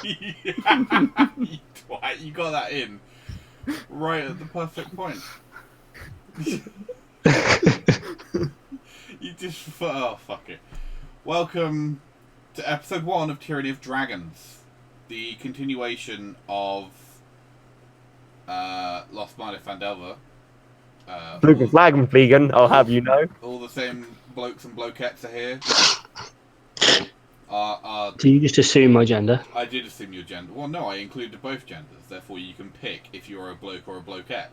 You twat, you got that in right at the perfect point. You just oh fuck it. Welcome to episode 1 of Tyranny of Dragons, the continuation of Lost Mine of Fandelver. Lucas Lagenfliegen, I'll have you know. All the same blokes and blokettes are here. Do you just assume my gender? I did assume your gender. Well, no, I included both genders. Therefore, you can pick if you're a bloke or a blokette.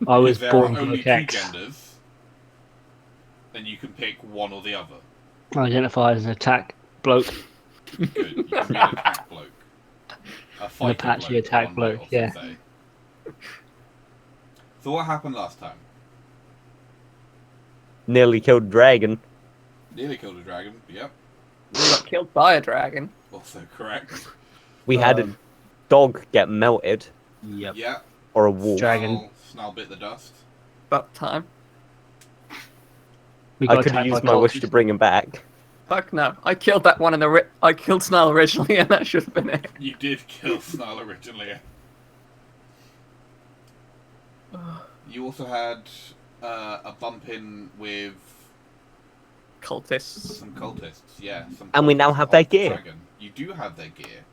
I was there born are only blokette. two genders, and you can pick one or the other. I identify as an attack bloke. Good. You can be an attack bloke. A fighting An Apache bloke, attack one bloke, might also yeah. say. So what happened last time? Nearly killed a dragon. Nearly killed a dragon. Yep. We got killed by a dragon. Also correct. We had a dog get melted, Yep. Yeah. or a wolf. Dragon. Snarl bit the dust. About time. We I got could have attacked used by my wish cultists. to bring him back. Fuck no. I killed that one in the I killed Snarl originally, and that should have been it. You did kill Snarl originally. You also had a bump in with Cultists. some cultists, yeah. And we now cultists have their of the gear. dragon. You do have their gear,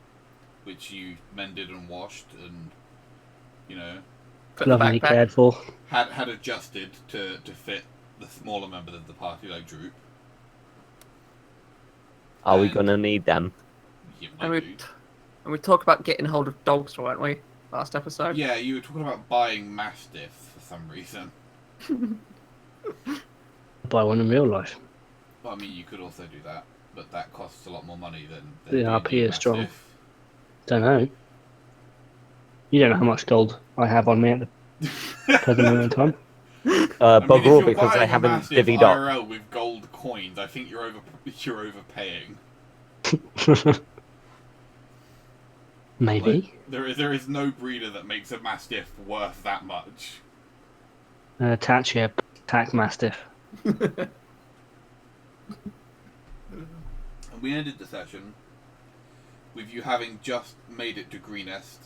which you mended and washed and, you know, Put in the Lovingly backpack. cared for. had adjusted to fit the smaller members of the party, like Droop. Are we And- gonna need them? You And might we, do. and we talked about getting hold of dogs, weren't we? Last episode. Yeah, you were talking about buying Mastiffs for some reason. Buy one in real life. Well, I mean, you could also do that, but that costs a lot more money than The RP D&D is strong. Mastiff. Don't know. You don't know how much gold I have on me at the present moment in time. I mean, Bug if all you're because I buying a haven't Mastiff divvied up. IRL with gold coins, I think you're overpaying. Maybe. Like, there is no breeder that makes a Mastiff worth that much. An attack mastiff. And we ended the session with you having just made it to Greenest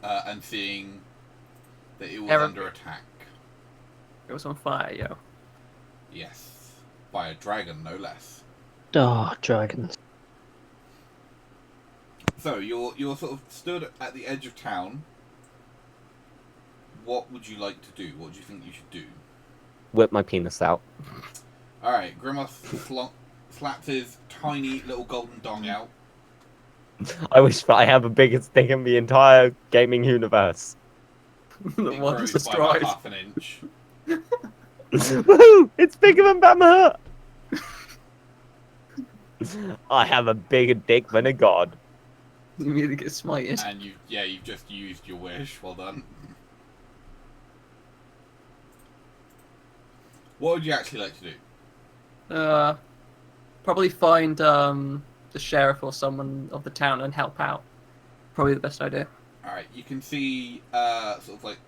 and seeing that it was under attack. It was on fire, yo. Yes, by a dragon, no less. Oh, dragons. So you're sort of stood at the edge of town. What would you like to do? What do you think you should do? Whip my penis out. All right, Grimace slaps his tiny little golden dong out. I wish that I have the biggest thing in the entire gaming universe. The It one grows just by about destroyed. half an inch. Woohoo! It's bigger than Bama Hut! I have a bigger dick than a god. You immediately get smited. And you've just used your wish. Well done. What would you actually like to do? Probably find the sheriff or someone of the town and help out. Probably the best idea. All right, you can see sort of like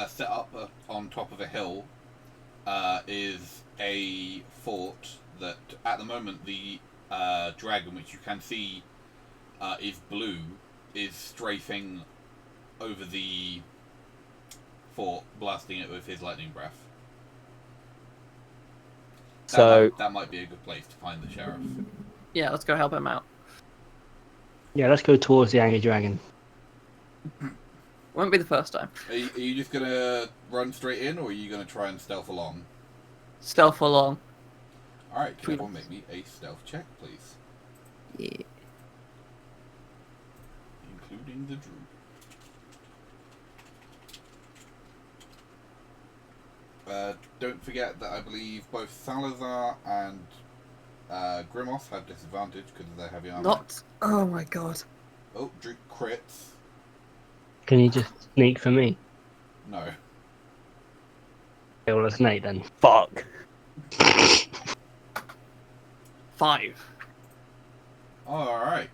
set up on top of a hill is a fort that at the moment the dragon, which you can see is blue, is strafing over the fort, blasting it with his lightning breath. So, That might be a good place to find the sheriff. Yeah, let's go help him out. Yeah, let's go towards the angry dragon. Won't be the first time. Are you just gonna run straight in, or are you gonna try and stealth along? Stealth along. All right, can everyone make me a stealth check, please? Yeah. Including the Drew. Don't forget that I believe both Salazar and Grimos have disadvantage because of their heavy armor. Not. Oh my god. Oh, Drew crits. Can you just sneak for me? No. Okay, well, let's Nate then. fuck. 5. All right.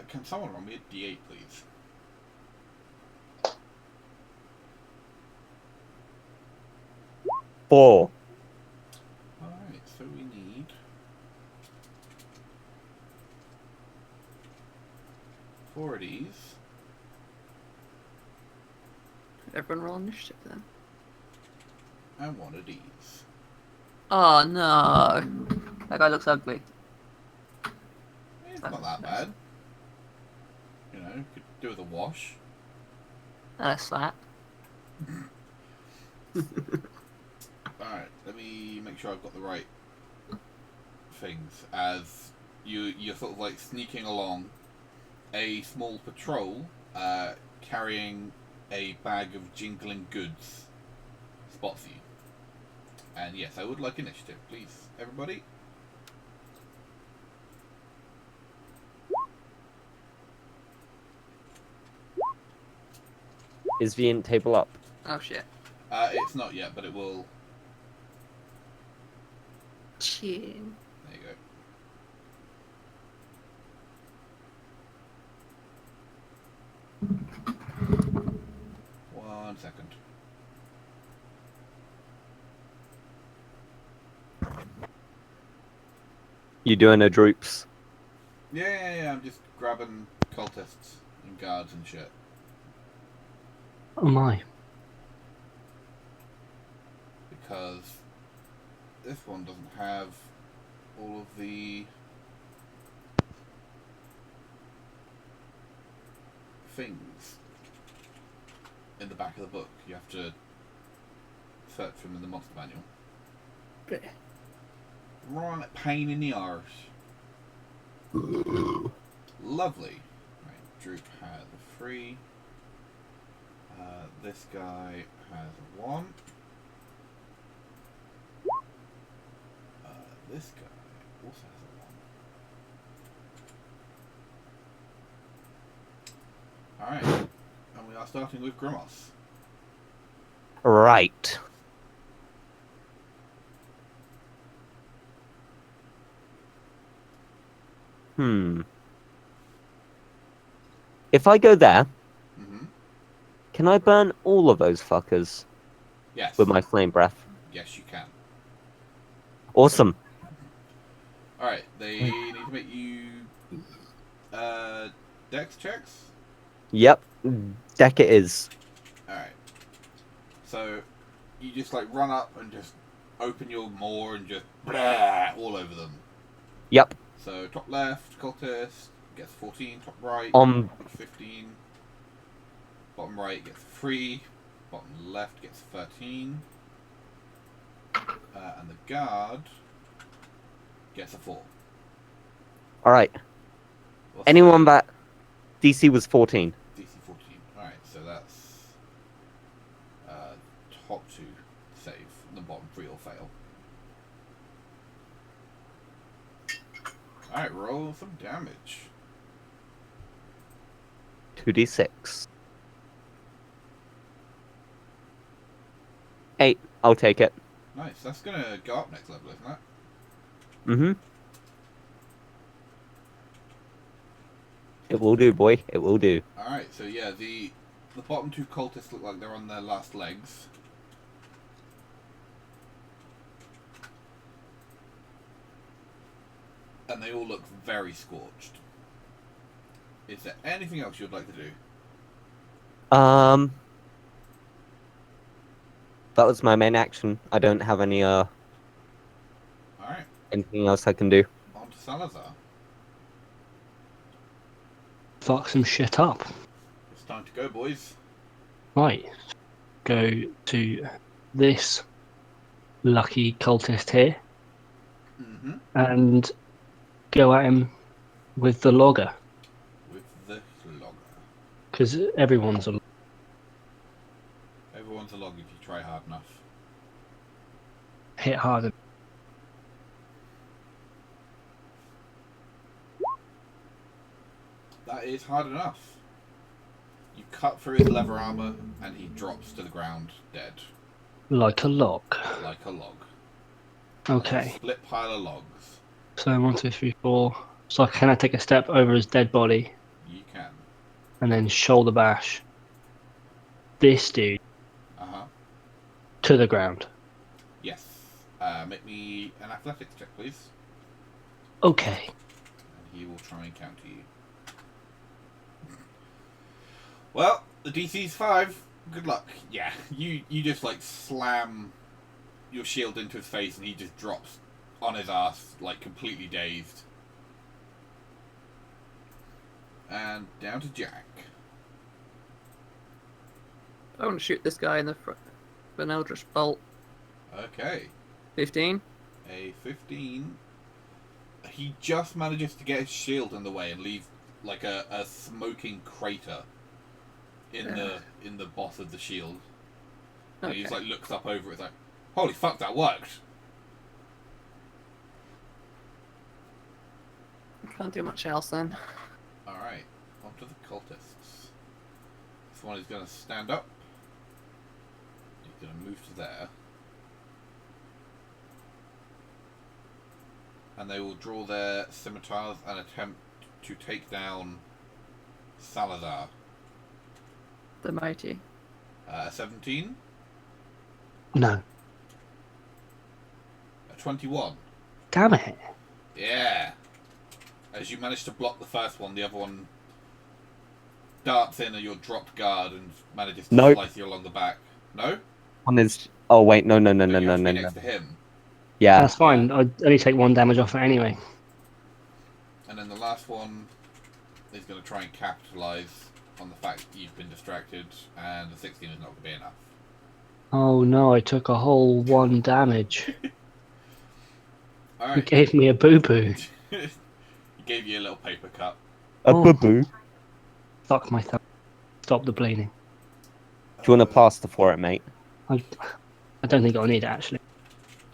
Can someone roll me a D8, please? Four. Alright, so we need 4 of these. Everyone roll initiative then. And 1 of these. Oh no! That guy looks ugly. It's not that bad. You know, could do with a wash. And a slap. Alright, let me make sure I've got the right things. As you're sort of like sneaking along, a small patrol carrying a bag of jingling goods spots you. And yes, I would like initiative, please, everybody. Is the int table up? Oh shit. It's not yet, but it will. Chin. There you go. One second. You doing a droops? Yeah, I'm just grabbing cultists and guards and shit. Oh my. Because this one doesn't have all of the things in the back of the book. You have to search them in the monster manual. Right, pain in the arse. Lovely. Right, Droop has a 3. This guy has a 1. This guy also has a 1. Alright, and we are starting with Grimos. Right. If I go there, Mm-hmm. can I burn all of those fuckers Yes. with my flame breath? Yes, you can. Awesome. Alright, they need to make you dex checks. Yep. Deck it is. Alright. So you just like run up and just open your maw and just blah, all over them. Yep. So top left, cultist gets 14, top right 15, bottom right gets 3, bottom left gets 13, and the guard gets a 4. Alright. What's Anyone the that DC was 14. DC 14. Alright, so that's top 2 save, the bottom 3 will fail. Alright, roll some damage. 2d6. 8. I'll take it. Nice, that's gonna go up next level, isn't it? Mm-hmm. It will do, boy. It will do. Alright, so yeah, the bottom 2 cultists look like they're on their last legs. And they all look very scorched. Is there anything else you'd like to do? That was my main action. I don't have any Alright, anything else I can do. on to Salazar. Fuck some shit up. It's time to go, boys. Right. Go to this lucky cultist here Mm-hmm. and go at him with the logger. With the logger. Because everyone's a Everyone's a log if you try hard enough. hit harder. That is hard enough. You cut through his leather armor and he drops to the ground dead. Like a log. Like a log. Okay. A split pile of logs. So 1, 2, 3, 4. So can I take a step over his dead body You can. and then shoulder bash this dude Uh-huh. to the ground? Yes. Make me an athletics check, please. Okay. And he will try and counter you. The DC's 5. Good luck. Yeah, you just like slam your shield into his face and he just drops on his ass, like completely dazed. And down to Jack. I want to shoot this guy in the front with an Eldritch Bolt. Okay. 15. A 15. He just manages to get his shield in the way and leave like a smoking crater in the boss of the shield. And he just like looks up over it, it's like, holy fuck, that worked. Can't do much else then. Alright, on to the cultists. This one is going to stand up. He's going to move to there. And they will draw their scimitars and attempt to take down Salazar. The mighty. 17. No. 21. Damn it. Yeah. As you manage to block the first one, the other one darts in at your dropped guard and manages to slice you along the back. No? One is. Oh wait, no. You have to be next to him. Yeah. That's fine. I'd only take 1 damage off it anyway. And then the last one is going to try and capitalise on the fact that you've been distracted, and the 16 is not going to be enough. Oh no, I took a whole 1 damage. All You right. gave me a boo-boo. He gave you a little paper cut. A Oh. boo-boo. Do Fuck my thumb. Stop the bleeding. you want a plaster for it, mate? I don't think I'll need it, actually. Do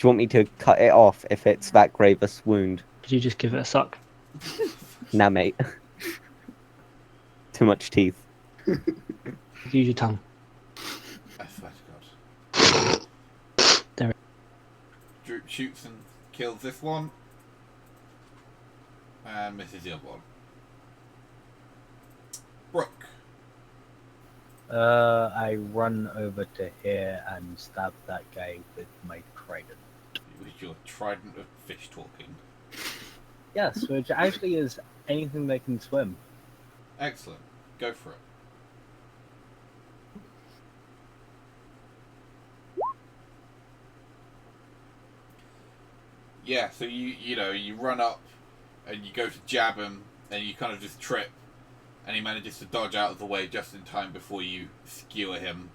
you want me to cut it off if it's that grave a wound? Could you just give it a suck? Nah, mate. Too much teeth. Use your tongue. I swear to God. There. Droop shoots and kills this one. And misses the other one. Brooke. I run over to here and stab that guy with my trident. With your trident of fish talking. Yes, which actually is anything that can swim. Excellent. Go for it. Yeah, so you run up and you go to jab him and you kind of just trip and he manages to dodge out of the way just in time before you skewer him.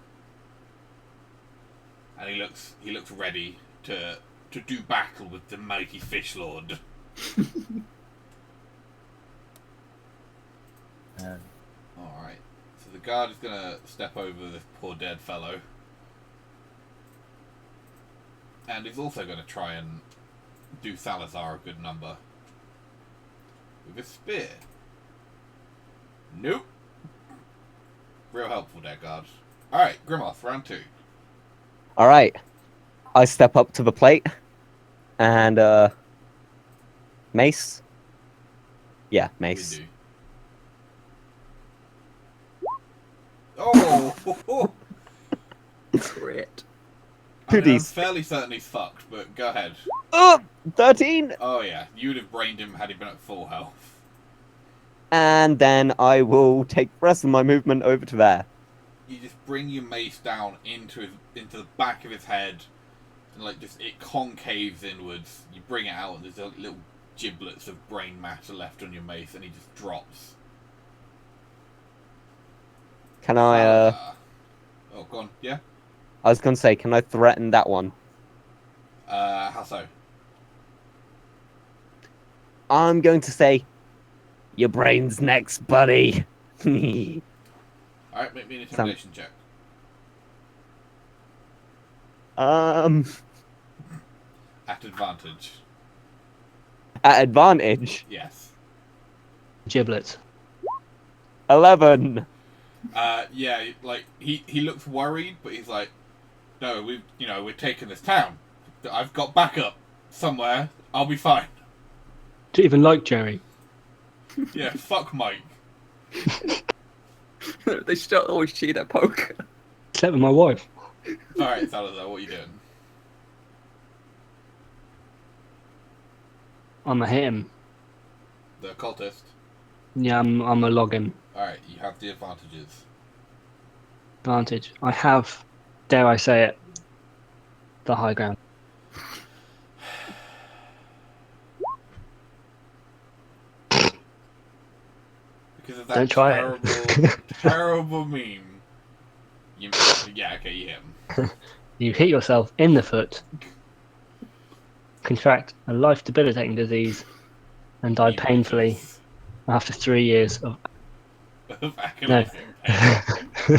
And he looks ready to do battle with the mighty fish lord. Alright. So the guard is gonna step over this poor dead fellow. And he's also gonna try and do Salazar a good number. With a spear. Nope. Real helpful there, guard. Alright, Grimoth, round 2. Alright. I step up to the plate. And, mace? Yeah, mace. We do. Oh! Great. I mean, I'm Goodies. fairly certain he's fucked, but go ahead. Oh! 13! Oh yeah, you would have brained him had he been at full health. And then I will take the rest of my movement over to there. You just bring your mace down into the back of his head, and like just it concaves inwards. You bring it out, and there's a little giblets of brain matter left on your mace, and he just drops. Can I, Oh, go on. Yeah. I was gonna say, can I threaten that one? How so? I'm going to say, your brain's next, buddy. Alright, make me an intimidation check. At advantage. At advantage, Yes. Giblets. 11. Yeah, like he looks worried, but he's like, no, we're taking this town. I've got backup somewhere. I'll be fine. Do you even like Jerry? Yeah, fuck Mike. They still always cheat at poker. Slept with my wife. Alright, Salazar, what are you doing? I'm a hit him. The cultist. Yeah, I'm a log him. Alright, you have the advantages. advantage. I have, dare I say it, the high ground. Because of that Don't try terrible, it. terrible meme. Yeah, okay, you hit him. You hit yourself in the foot, contract a life debilitating disease, and die painfully Ubiquitous after 3 years of of agonizing pain.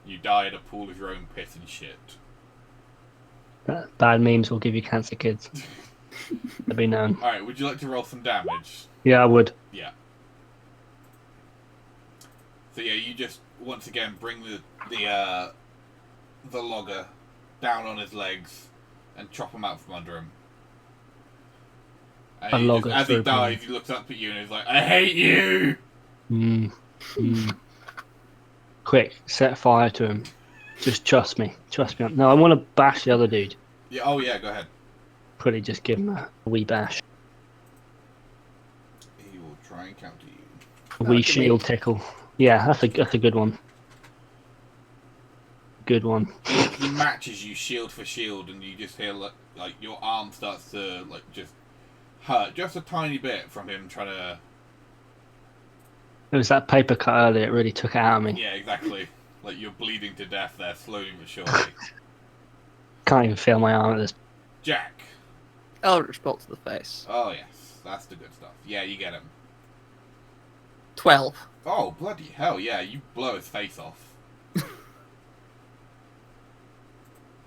You die in a pool of your own piss and shit. Bad memes will give you cancer, kids. Let be known. Alright, would you like to roll some damage? Yeah, I would. Yeah. So yeah, you just once again bring the logger down on his legs and chop him out from under him. And A he logger as he through dies, he looks up at you and he's like, "I hate you." Quick, set fire to him. Just trust me. Trust me. No, I want to bash the other dude. Yeah. Oh yeah. Go ahead. Quickly, just give him a wee bash. He will try and counter you. A wee give me- shield tickle. Yeah, that's a good one. Good one. He matches you shield for shield, and you just hear like your arm starts to like just hurt just a tiny bit from him trying to. It was that paper cut earlier. It really took it out of me. Yeah, exactly. Like you're bleeding to death there, slowly but surely. Can't even feel my arm at this. Jack. Eldritch bolt to the face. Oh yes, that's the good stuff. Yeah, you get him. 12. Oh bloody hell! Yeah, you blow his face off.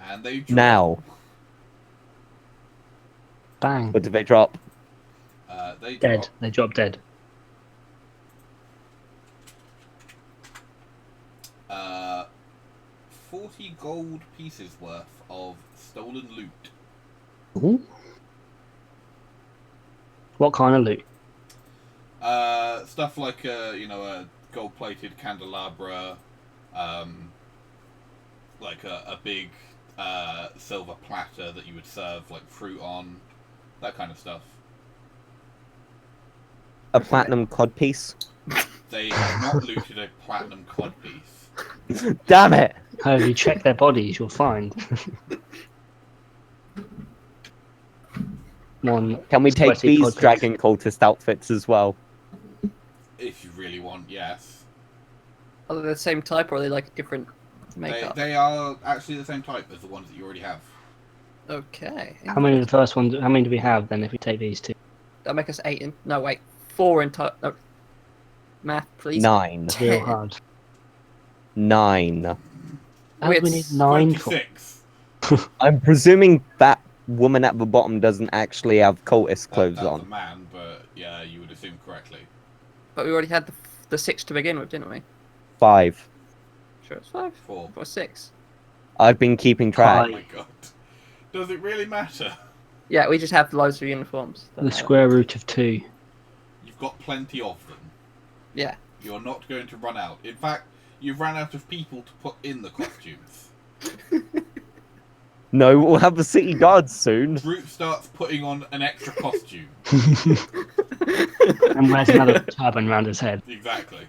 And they drop. Now, Bang. what did they drop? They Dead. drop, They drop dead. 40 gold pieces worth of stolen loot. Ooh. What kind of loot? Stuff like a gold-plated candelabra, like a big silver platter that you would serve like fruit on, that kind of stuff. A platinum codpiece? They have not looted a platinum codpiece. Damn it! If you check their bodies, you'll find one. Can we take sweaty these codpiece. dragon cultist outfits as well? If you really want, yes. Are they the same type or are they like a different makeup? They are actually the same type as the ones that you already have. Okay. How many of the first ones? How many do we have then? If we take these two, That'll make us 8 in. No, wait. 4 in total. No. Math, please. 9. real 10. hard. 9. How We do we had need 9 for? 26. I'm presuming that woman at the bottom doesn't actually have cultist clothes That's a on. man, but yeah, you would assume correctly. But we already had the 6 to begin with, didn't we? 5. Sure, it's 5. 4. Or 6. I've been keeping track. Oh my god. Does it really matter? Yeah, we just have loads of uniforms. The square root of 2. You've got plenty of them. Yeah. You're not going to run out. In fact, you've ran out of people to put in the costumes. No, we'll have the city guards soon. Droop starts putting on an extra costume. And wears another turban around his head. Exactly.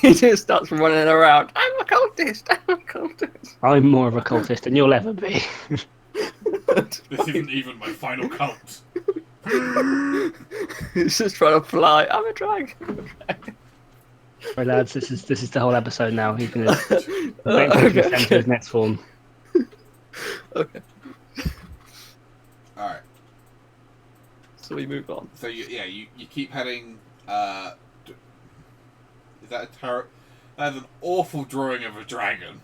He just starts running around. I'm a cultist. I'm a cultist. I'm more of a cultist than you'll ever be. This isn't even my final cult. He's just trying to fly. I'm a drag. Right, lads, this is the whole episode now. He's gonna eventually Okay. send to his next form. Okay. Alright. So we move on. So you keep heading. Is that a That's an awful drawing of a dragon.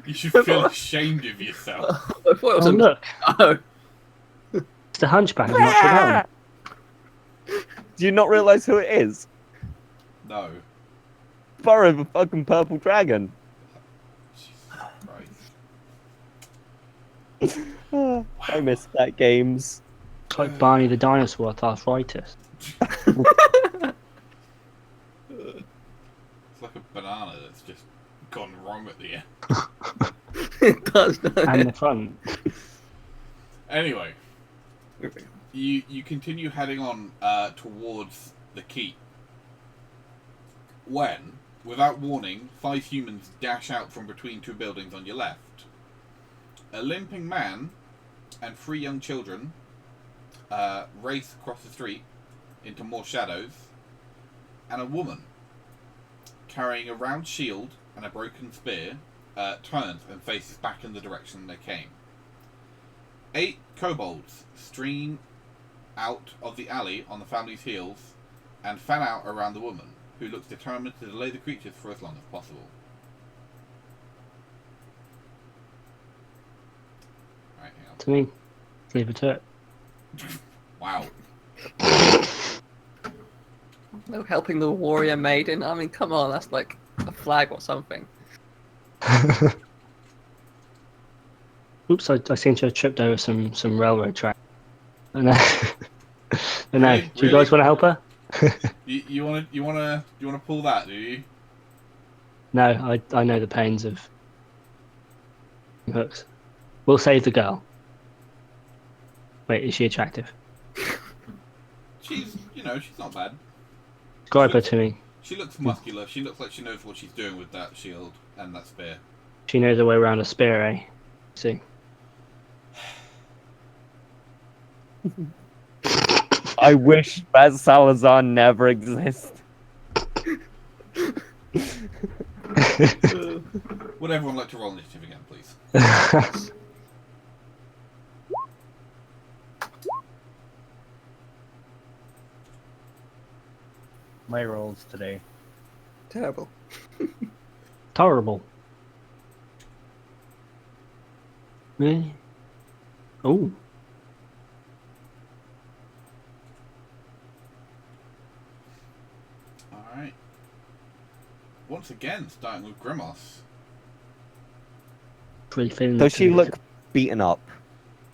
You should feel ashamed of yourself. I thought it was Oh a... look, Oh. it's the Hunchback of Notre Dame. Do you not realise who it is? No. Burrow the fucking purple dragon. Jesus Christ. I miss that games. It's like Barney the dinosaur with arthritis. It's like a banana that's just gone wrong at the end. It does, doesn't And it? the front. Anyway, you continue heading on towards the keep when Without warning, 5 humans dash out from between 2 buildings on your left. A limping man and 3 young children race across the street into more shadows, and a woman carrying a round shield and a broken spear turns and faces back in the direction they came. 8 kobolds stream out of the alley on the family's heels and fan out around the woman, who looks determined to delay the creatures for as long as possible. Alright, hang on. To me, leave it to it. Wow. No helping the warrior maiden. I mean, come on, that's like a flag or something. Oops, I seem to have tripped over some railroad track. I know. I know. Really? Do you guys want to help her? You wanna pull that, do you? No, I know the pains of hooks. We'll save the girl. Wait, is she attractive? She's not bad. Describe her to me. She looks muscular. She looks like she knows what she's doing with that shield and that spear. She knows her way around a spear, eh? See. I wish that Salazar never exists. Would everyone like to roll initiative again, please? My rolls today. Terrible. Tolerable. Really? Oh. Alright. Once again, starting with Grimos. Really feeling Does she look beaten up?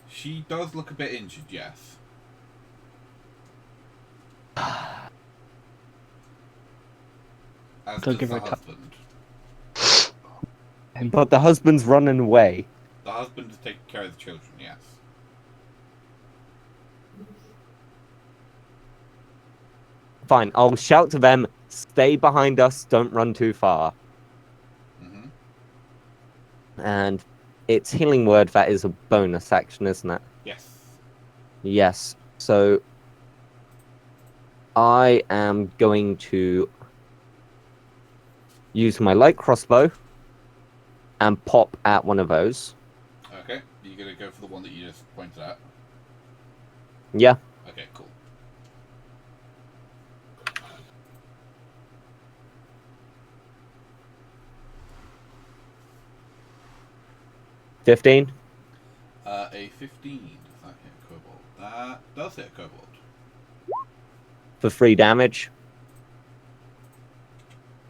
She does look a bit injured, yes. As Don't does give the her a tap. husband. But the husband's running away. The husband is taking care of the children, yes. Fine, I'll shout to them, stay behind us, don't run too far. Mm-hmm. And it's healing word, that is a bonus action, isn't it? Yes. Yes. So I am going to use my light crossbow and pop at one of those. Okay, you're gonna go for the one that you just pointed at. Yeah. Okay, cool. $15. A 15. Does that hit a kobold? That does hit a kobold. For 3 damage.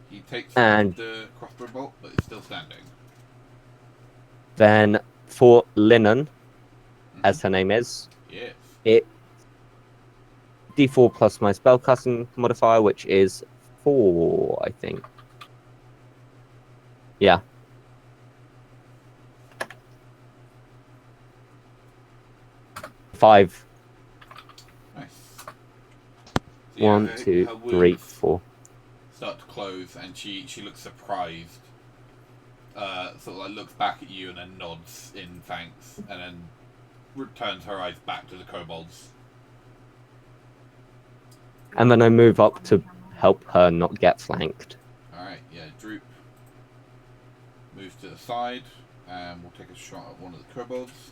He takes And- the crossbow bolt, but it's still standing. Then for Linen, as her name is, Yes. it D4 plus my spellcasting modifier, which is 4, I think. Yeah. Five. Nice. So, yeah, 1, her 2, wounds 3, 4. start to close, and she looks surprised. Sort of like looks back at you and then nods in thanks, and then returns her eyes back to the kobolds. And then I move up to help her not get flanked. Alright, yeah, Droop moves to the side, and we'll take a shot at one of the kobolds.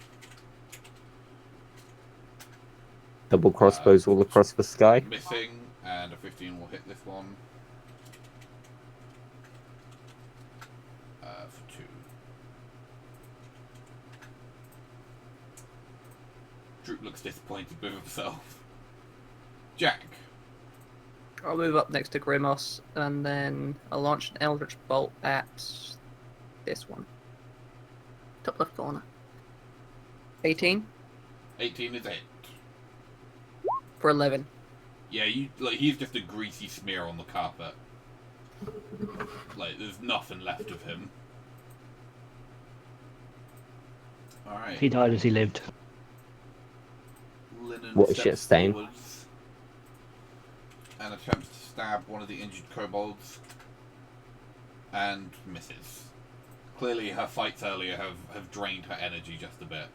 Double crossbows all across the sky. Missing, and a 15 will hit this one. For 2. Droop looks disappointed with himself. Jack. I'll move up next to Grimos, and then I'll launch an Eldritch Bolt at this one. Top left corner. 18 18 is a hit. for 11. Yeah, he's just a greasy smear on the carpet. Like, there's nothing left of him. Alright. If he died as he lived. Linen What a steps shit stain. forwards and attempts to stab one of the injured kobolds. and misses. Clearly, her fights earlier have drained her energy just a bit.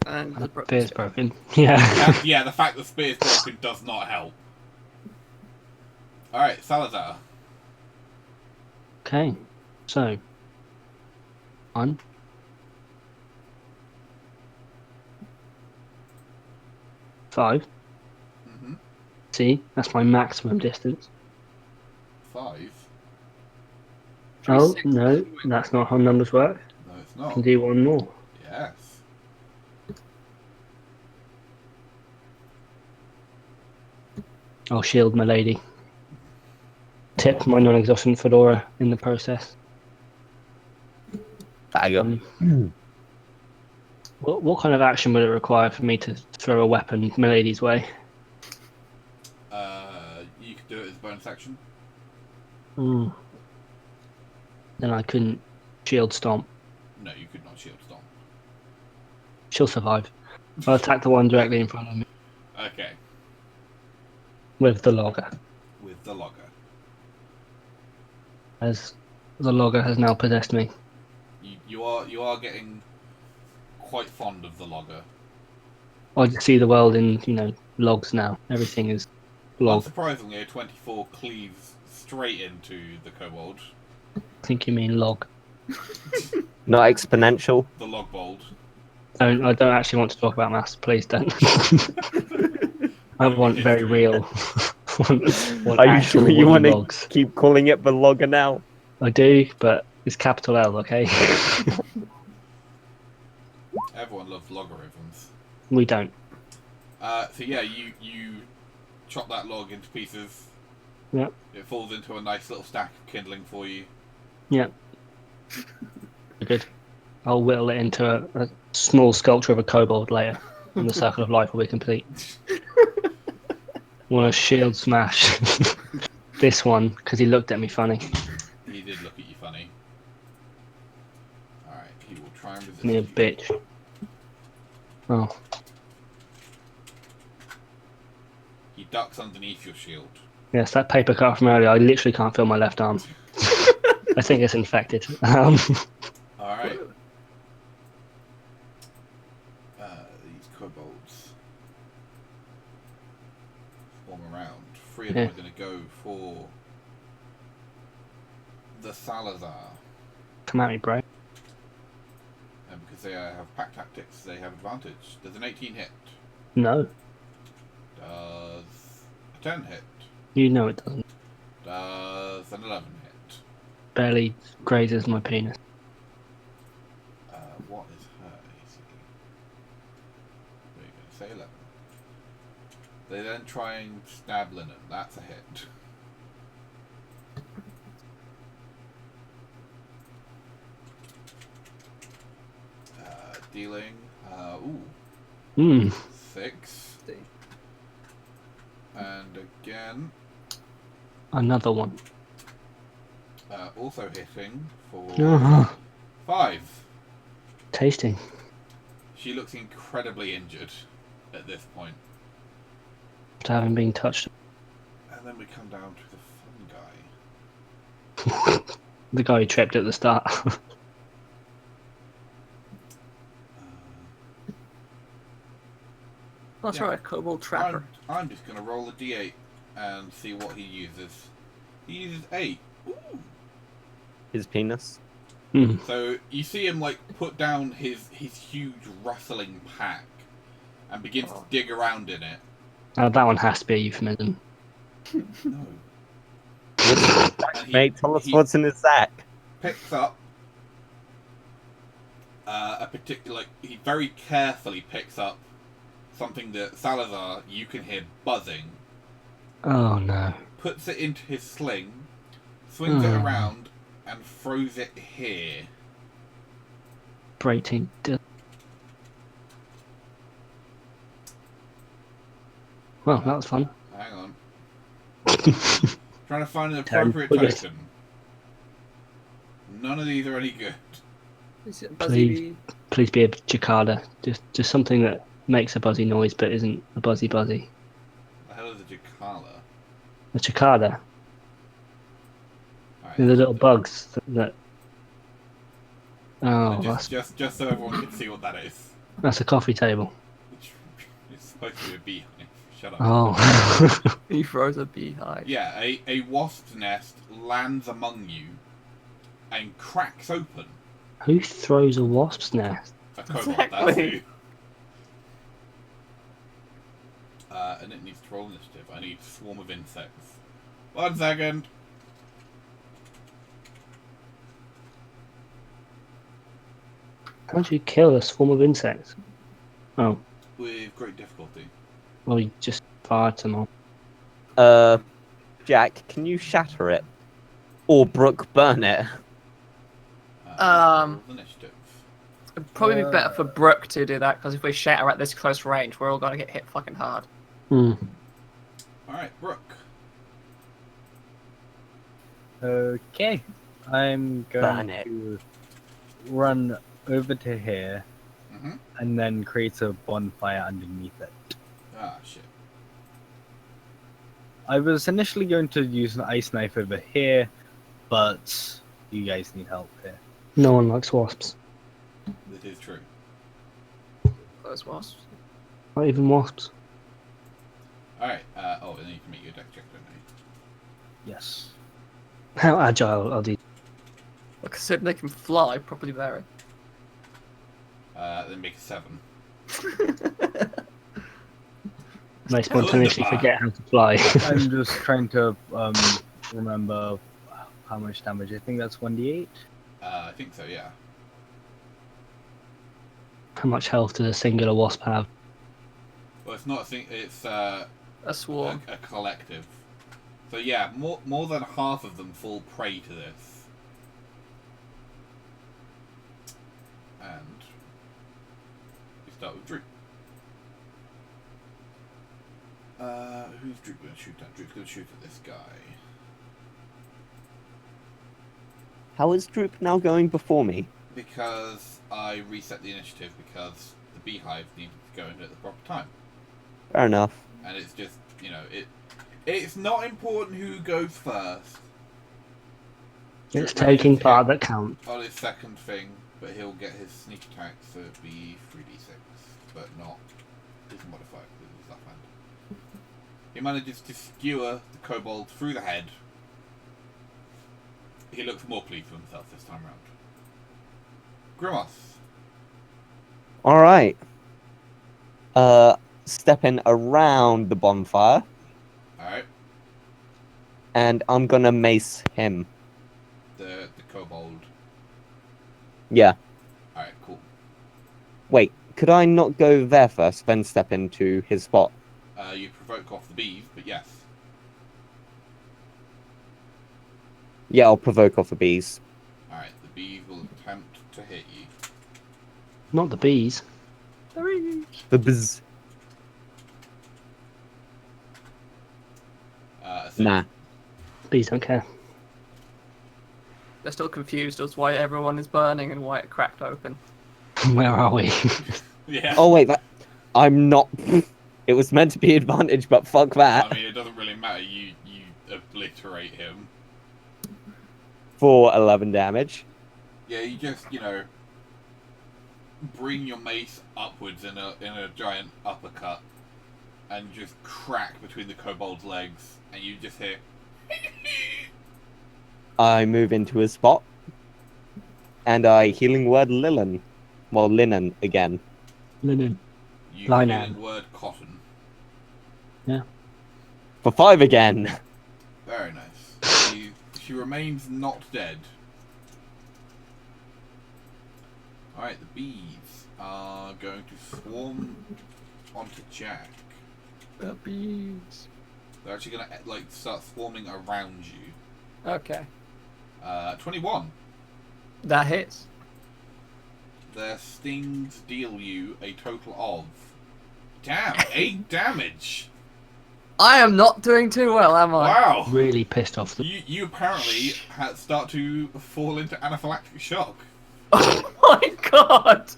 And the Spear's broken. Yeah. Yeah, the fact that spear's broken does not help. Alright, Salazar. Okay. So. 1. 5. Mm-hmm. See, that's my maximum distance. 5? Oh, no, that's not how numbers work. No, it's I not. can do one more. Yes. I'll shield my lady. Tip my non-exhaustion fedora in the process. Dagger. What kind of action would it require for me to throw a weapon Milady's way? You could do it as a bonus action. Then I couldn't shield stomp. No, you could not shield stomp. She'll survive. I'll attack the one directly in front of me Okay, with the logger, with the logger. as the logger has now possessed me. You are getting quite fond of the logger. I just see the world in, logs now. Everything is log. Unsurprisingly, a 24 cleaves straight into the kobold. I think you mean log. Not exponential. The log bold. I don't actually want to talk about maths. Please don't. I want very real. want Are you actual sure you wooden want to logs. keep calling it the logger now? I do, but it's capital L, okay? Everyone loves logarithms. We don't. So yeah, you chop that log into pieces. Yep. It falls into a nice little stack of kindling for you. Yep. Good. I'll whittle it into a small sculpture of a kobold later, and the circle of life will be complete. Want to shield smash this one because he looked at me funny. He did look at you funny. Alright, he will try and resist Me a you. bitch. Oh, He ducks underneath your shield. yes, that paper cut from earlier. I literally can't feel my left arm. I think it's infected. Alright. These kobolds form around. 3 of them Yeah. are going to go for the Salazar. Come at me, bro. And because they have pack tactics, they have advantage. Does an 18 hit? No, Does a 10 hit? you know it doesn't. Does an 11 hit? Barely grazes my penis. What is her AC? We're going to say 11. They then try and stab Linen. That's a hit. Dealing, 6. And again, Another one. also hitting for Uh-huh. 5. Tasty. She looks incredibly injured at this point. After having been touched. And then we come down to the fun guy. The guy who tripped at the start. That's Yeah. right, Kobold Trapper. I'm just going to roll a d8 and see what he uses. He uses 8. Ooh. His penis. So you see him like put down his huge rustling pack and begins to dig around in it. That one has to be a euphemism. No. And Mate, tell us he what's in his sack. picks up a particular. He very carefully picks up something that Salazar, you can hear buzzing. Oh no. Puts it into his sling, swings it around, and throws it here. Brating. Well, that was fun. Hang on. Trying to find an Turn. appropriate Please. token. None of these are any good. Is it Buzzy? Please be a cicada. Just something that makes a buzzy noise but isn't a buzzy. The hell is a Jacala? A cicada. Alright, The little bugs that. Oh, Just so everyone can see what that is. that's a coffee table. It's supposed to be a beehive. Shut up. Oh. He throws a beehive. Yeah, a wasp's nest lands among you and cracks open. Who throws a wasp's nest? A kobold, Exactly. that's who. And it needs to roll initiative. I need swarm of insects. 1 second. How do you kill a swarm of insects? Oh, With great difficulty. well, you just fired some on. Jack, can you shatter it? Or Brooke burn it? Roll initiative. It'd probably be better for Brooke to do that, because if we shatter at this close range, we're all going to get hit fucking hard. Hmm. Alright, Brooke. Okay. I'm Burn going it. to run over to here Mm-hmm. and then create a bonfire underneath it. Ah, shit. I was initially going to use an ice knife over here, but you guys need help here. No one likes wasps. This is true. Those wasps. Not even wasps. Alright, oh, then you can make your deck check, don't you? Yes. How agile are these? Like I said, they can fly, probably very. Then make a 7. They spontaneously forget how to fly. I'm just trying to remember how much damage. I think that's 1d8. I think so, yeah. How much health does a singular wasp have? Well, it's not a thing, it's A swarm. a collective. So yeah, more than half of them fall prey to this. And we start with Droop. Who's Droop going to shoot at? Droop's going to shoot at this guy. How is Droop now going before me? Because I reset the initiative because the beehive needed to go in at the proper time. Fair enough. And it's just, you know, it's not important who goes first. It's Droop taking managed to part hit that counts. on his second thing, but he'll get his sneak attack, so it'd be 3d6, but not his modifier because it's left hand. He manages to skewer the kobold through the head. He looks more pleased with himself this time round. Grimace. Alright. Stepping around the bonfire, Alright. and I'm gonna mace him. The kobold. Yeah. Alright, cool. Wait, could I not go there first, then step into his spot? You provoke off the bees, but yes. Yeah, I'll provoke off the bees. Alright, the bees will attempt to hit you. Not the bees. The buzz. Nah. Bees don't care. They're still confused as why everyone is burning and why it cracked open. Where are we? Yeah. Oh wait, I'm not. It was meant to be advantage, but fuck that. I mean, it doesn't really matter. You obliterate him. For 11 damage. Yeah, you just, you know, bring your mace upwards in a giant uppercut, and just crack between the kobold's legs, and you just hear. I move into his spot, and I healing word Linen. Well, linen again. Linen. You Linan. healing word cotton. Yeah. For 5 again. Very nice. She remains not dead. Alright, the bees are going to swarm onto Jack. The bees. They're actually going to like start swarming around you. Okay. 21. That hits. Their stings deal you a total of 8 damage. I am not doing too well, am I? Wow. Really pissed off. You apparently start to fall into anaphylactic shock. Oh my god!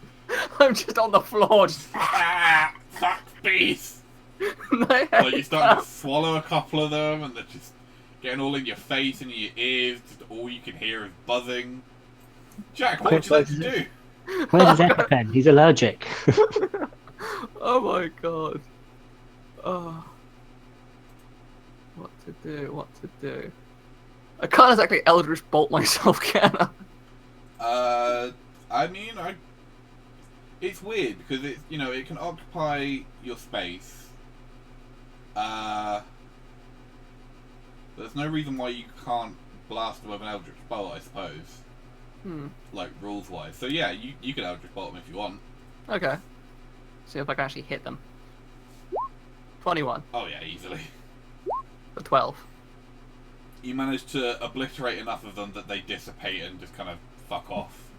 I'm just on the floor. Just... Ah, fuck bees. My head Like you start to swallow a couple of them, and they're just getting all in your face and in your ears. Just all you can hear is buzzing. Jack, what Okay, would you like to do? Where's his EpiPen? He's allergic. Oh my god. Oh. What to do? What to do? I can't exactly Eldritch Bolt myself, can I? I mean, it's weird because it's it can occupy your space. There's no reason why you can't blast them with an Eldritch Bolt, I suppose. Like rules wise. So yeah, you can Eldritch Bolt them if you want. Okay. See if I can actually hit them. 21 Oh yeah, easily. for 12. You manage to obliterate enough of them that they dissipate and just kind of fuck off.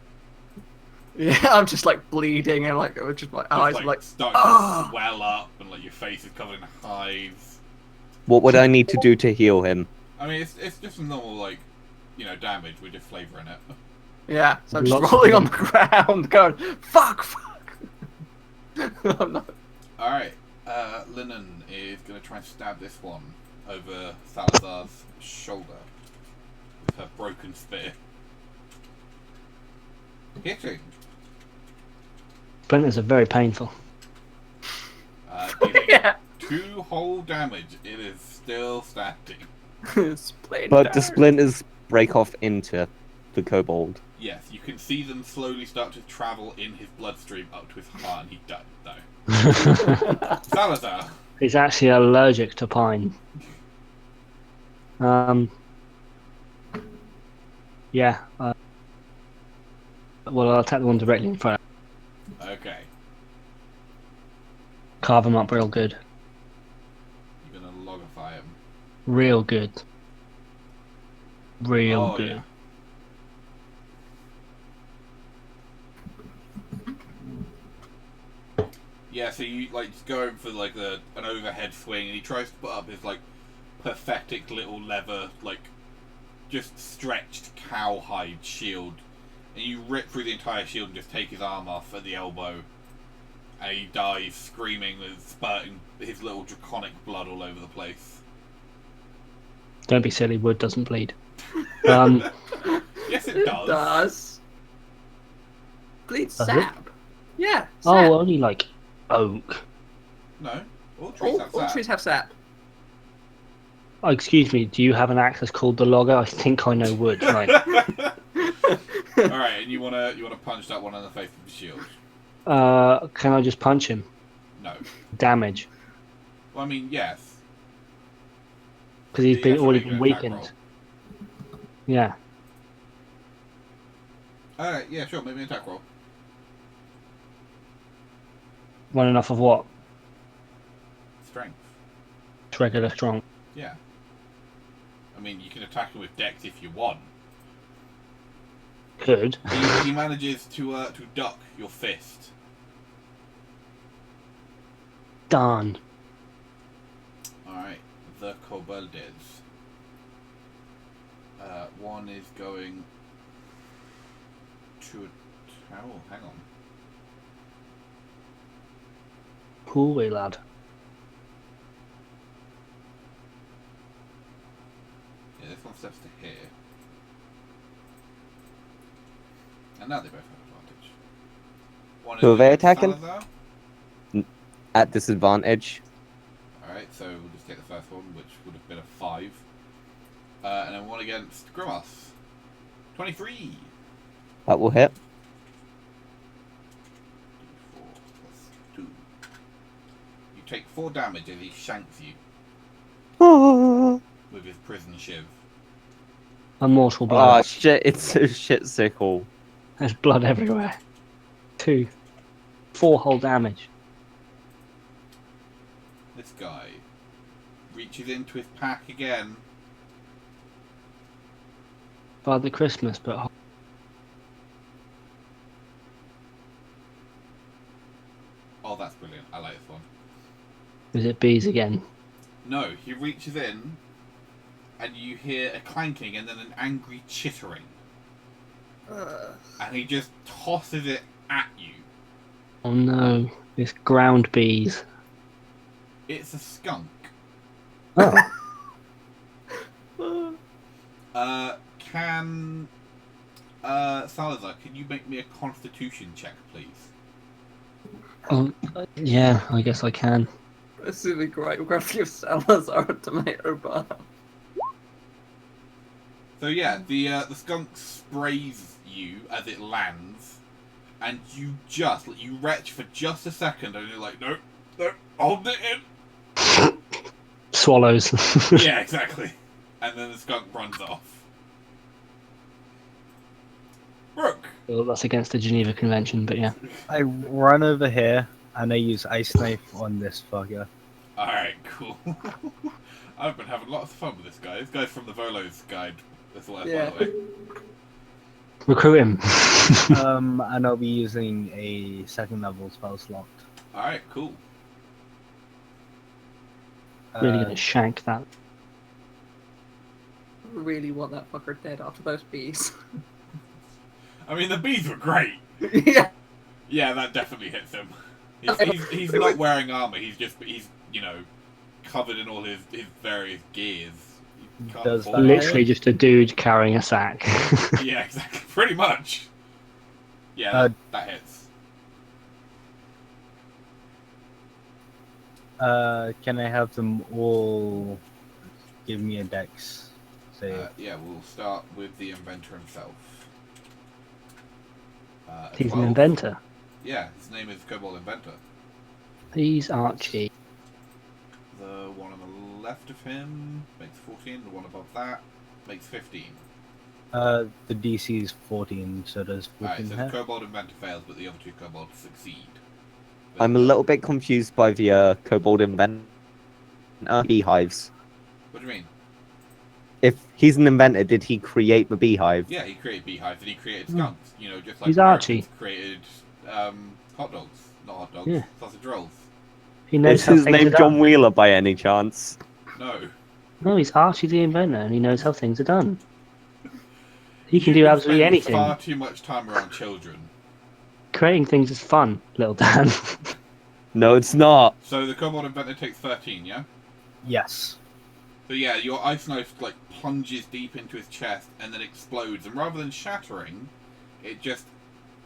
Yeah, I'm just like bleeding and like just my eyes are like starting to swell up and like your face is covered in hives. What would I need to do to heal him? I mean, it's just some normal like damage. We're just flavouring it. yeah. So I'm just Lots rolling of on the ground, going fuck. I'm not... All right, Linen is gonna try and stab this one over Salazar's shoulder with her broken spear. Hitting. Splinters are very painful. Dealing yeah. 2 whole damage. It is still standing. But the splinters break off into the kobold. Yes, you can see them slowly start to travel in his bloodstream up to his heart, and he died though. Salazar. He's actually allergic to pine. Yeah. Well, I'll attack the one directly in front. Okay, Carve him up real good. you're gonna logify him. Real good. Real Oh, good. Yeah, so you just go in for like an overhead swing, and he tries to put up his like pathetic little leather, like just stretched cowhide shield, and you rip through the entire shield and just take his arm off at the elbow, and he dies screaming and spurting his little draconic blood all over the place. Don't be silly. Wood doesn't bleed. Yes, it does. does. Bleed Does it? sap. Yeah. Oh, Sap. only like oak. No, all trees have all sap. trees have sap. Oh, excuse me. Do you have an access called the logger? I think I know wood. Right. All right, and you wanna punch that one in the face with the shield? Can I just punch him? No. Damage. Well, I mean, yes. Because he's You been have to already make been an attack weakened. Yeah. Alright, yeah, sure, make me an attack roll. One enough of what? Strength. It's regular strong. Yeah. I mean, you can attack him with dex if you want. Could. He manages to duck your fist. Darn. Alright, the kobolds. One is going to attack. Oh, hang on. Cool way, lad. Yeah, this one steps to here. And now they both have advantage. One is Who are they against attacking? Salazar. At disadvantage. Alright, so we'll just take the first one, which would have been a 5. And then one against Grimace. 23! That will hit. 4 plus 2. You take 4 damage as he shanks you Oh with his prison shiv. A mortal blow. shit, it's a shit sickle. There's blood everywhere. 2. 4 whole damage. This guy reaches into his pack again. Father Christmas, but Oh, that's brilliant. I like this one. is it bees again? No, he reaches in, and you hear a clanking and then an angry chittering. And he just tosses it at you. Oh no, it's ground bees. It's a skunk. Oh, Can Salazar, can you make me a Constitution check, please? Oh, yeah, I guess I can. This would be great. We're going to give Salazar a tomato bar. So yeah, the skunk sprays you as it lands, and you retch for just a second, and you're like, nope, hold it in. Swallows. Yeah, exactly. And then the skunk runs off. Brooke. Well, that's against the Geneva Convention, but yeah. I run over here and I use ice knife on this fucker. Alright, cool. I've been having lots of fun with this guy. This guy's from the Volo's guide as well, Yeah. by the way. Recruit him. And I'll be using a second level spell slot. Alright, cool. Really gonna shank that. Really want that fucker dead after those bees. I mean, the bees were great. Yeah. Yeah, that definitely hits him. He's not wearing armor. He's covered in all his various gears. He can't Does fall. that- Literally just a dude carrying a sack. Yeah, exactly. Pretty much. Yeah, that hits. Can I have them all give me a dex save? Yeah, we'll start with the inventor himself. He's an 12. inventor. Yeah, his name is Kobold Inventor. He's Archie. The one on the left of him makes 14. The one above that makes 15. The DC is 14, so does 14 Alright, so the hit? Kobold Inventor fails, but the other two Kobolds succeed. I'm a little bit confused by the Kobold Inventor beehives. What do you mean? If he's an inventor, did he create the beehive? Yeah, he created beehives and he created skunks. You know, just like He's Americans Archie. created hot dogs. Not hot dogs, Yeah. sausage rolls. He knows Is how his things name are John done. Wheeler by any chance? No. No, he's Archie the inventor, and he knows how things are done. He can You've do been absolutely spending anything. Far too much time around children. Creating things is fun, little Dan. No, it's not. So the Kobold Inventor takes 13, yeah? Yes. So yeah, your ice knife like plunges deep into his chest and then explodes, and rather than shattering, it just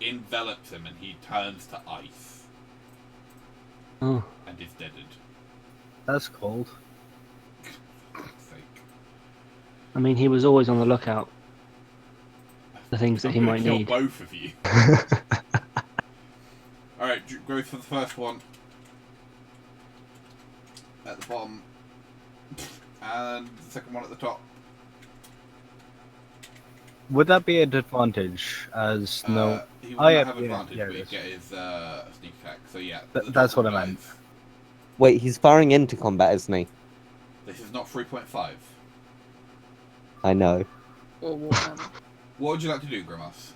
envelops him and he turns to ice Oh, and is deaded. That's cold. For fuck's sake. I mean, he was always on the lookout for things that I'm he gonna might kill need. both of you. Alright, go for the first one. At the bottom. And the second one at the top. Would that be an advantage? As no. He will Oh, not yeah, have yeah, advantage, yeah, but it he is. get his sneak attack. So yeah. Th- the that's top what I one meant. dies. Wait, he's firing into combat, isn't he? This is not 3.5. I know. Or Warhammer. What would you like to do, Grimace?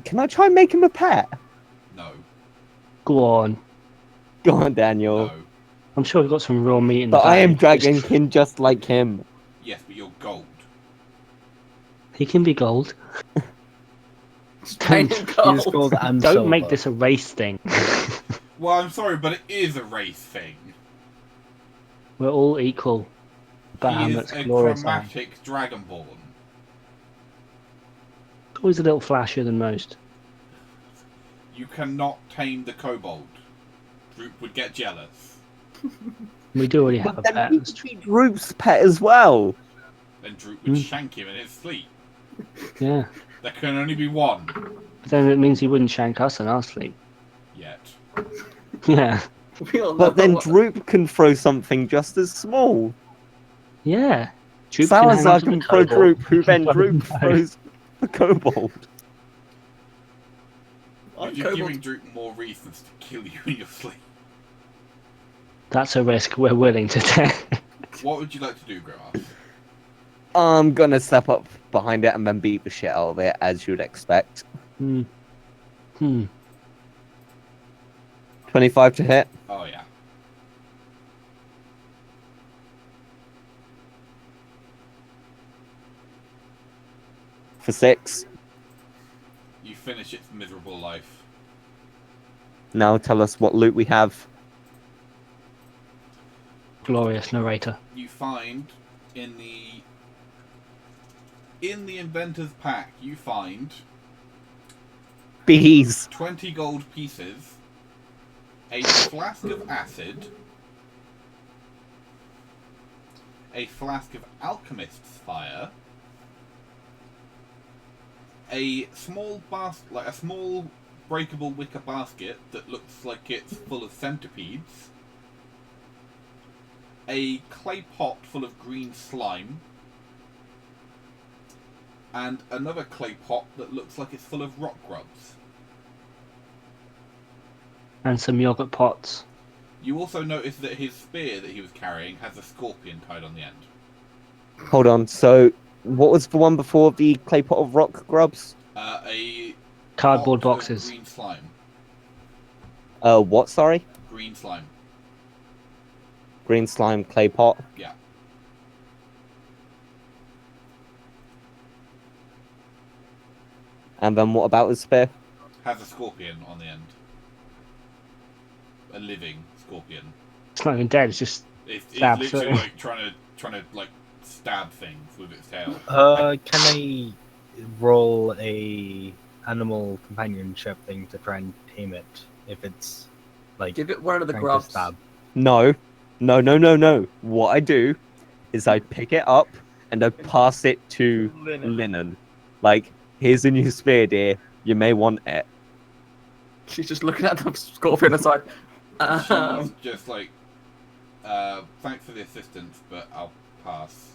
Can I try and make him a pet? No. Go on. Go on, Daniel. No. I'm sure we've got some raw meat in the But I am bag. dragon Just- kin just like him. Yes, but you're gold. He can be gold. Pain and He's cold. gold and Don't silver. make this a race thing. Well, I'm sorry, but it is a race thing. We're all equal. But how He much is a glorious I am. chromatic dragonborn. Always a little flashier than most. You cannot tame the kobold. Droop would get jealous. We do already have a But then pet. he could be Droop's pet as well. Then Droop would Hmm. shank him in his sleep. Yeah. There can only be one. But then it means he wouldn't shank us in our sleep. Yet. Yeah. We all know But then what- Droop can throw something just as small. Yeah. Droop can hang Salazar onto the can throw kobold. Droop, who then Oh, Droop no. throws the kobold. You're I'm just kobold. giving Droop more reasons to kill you in your sleep. That's a risk we're willing to take. What would you like to do, Grimace? I'm gonna step up behind it and then beat the shit out of it, as you'd expect. Hmm. Hmm. 25 to hit. Oh, yeah. For 6. You finish its miserable life. Now tell us what loot we have. Glorious narrator. You find in the in the inventor's pack, you find Bees. 20 gold pieces, a flask of acid, a flask of alchemist's fire, a small like a small breakable wicker basket that looks like it's full of centipedes, a clay pot full of green slime, and another clay pot that looks like it's full of rock grubs. And some yogurt pots. You also notice that his spear that he was carrying has a scorpion tied on the end. Hold on. So, what was the one before the clay pot of rock grubs? A Cardboard pot of boxes. green slime. What? Sorry. Green slime. Green slime clay pot. Yeah. And then what about his spear? Has a scorpion on the end. A living scorpion. It's not even dead. It's just It's Stab literally through. like trying to like stab things with its tail. Can I roll a animal companionship thing to try and tame it if it's like Give it one of the trying to grubs. stab? No. No, no, no, no. What I do is I pick it up and I pass it to Linen. Like, here's a new spear, dear. You may want it. She's just looking at the scorpion aside. She's just like, thanks for the assistance, but I'll pass.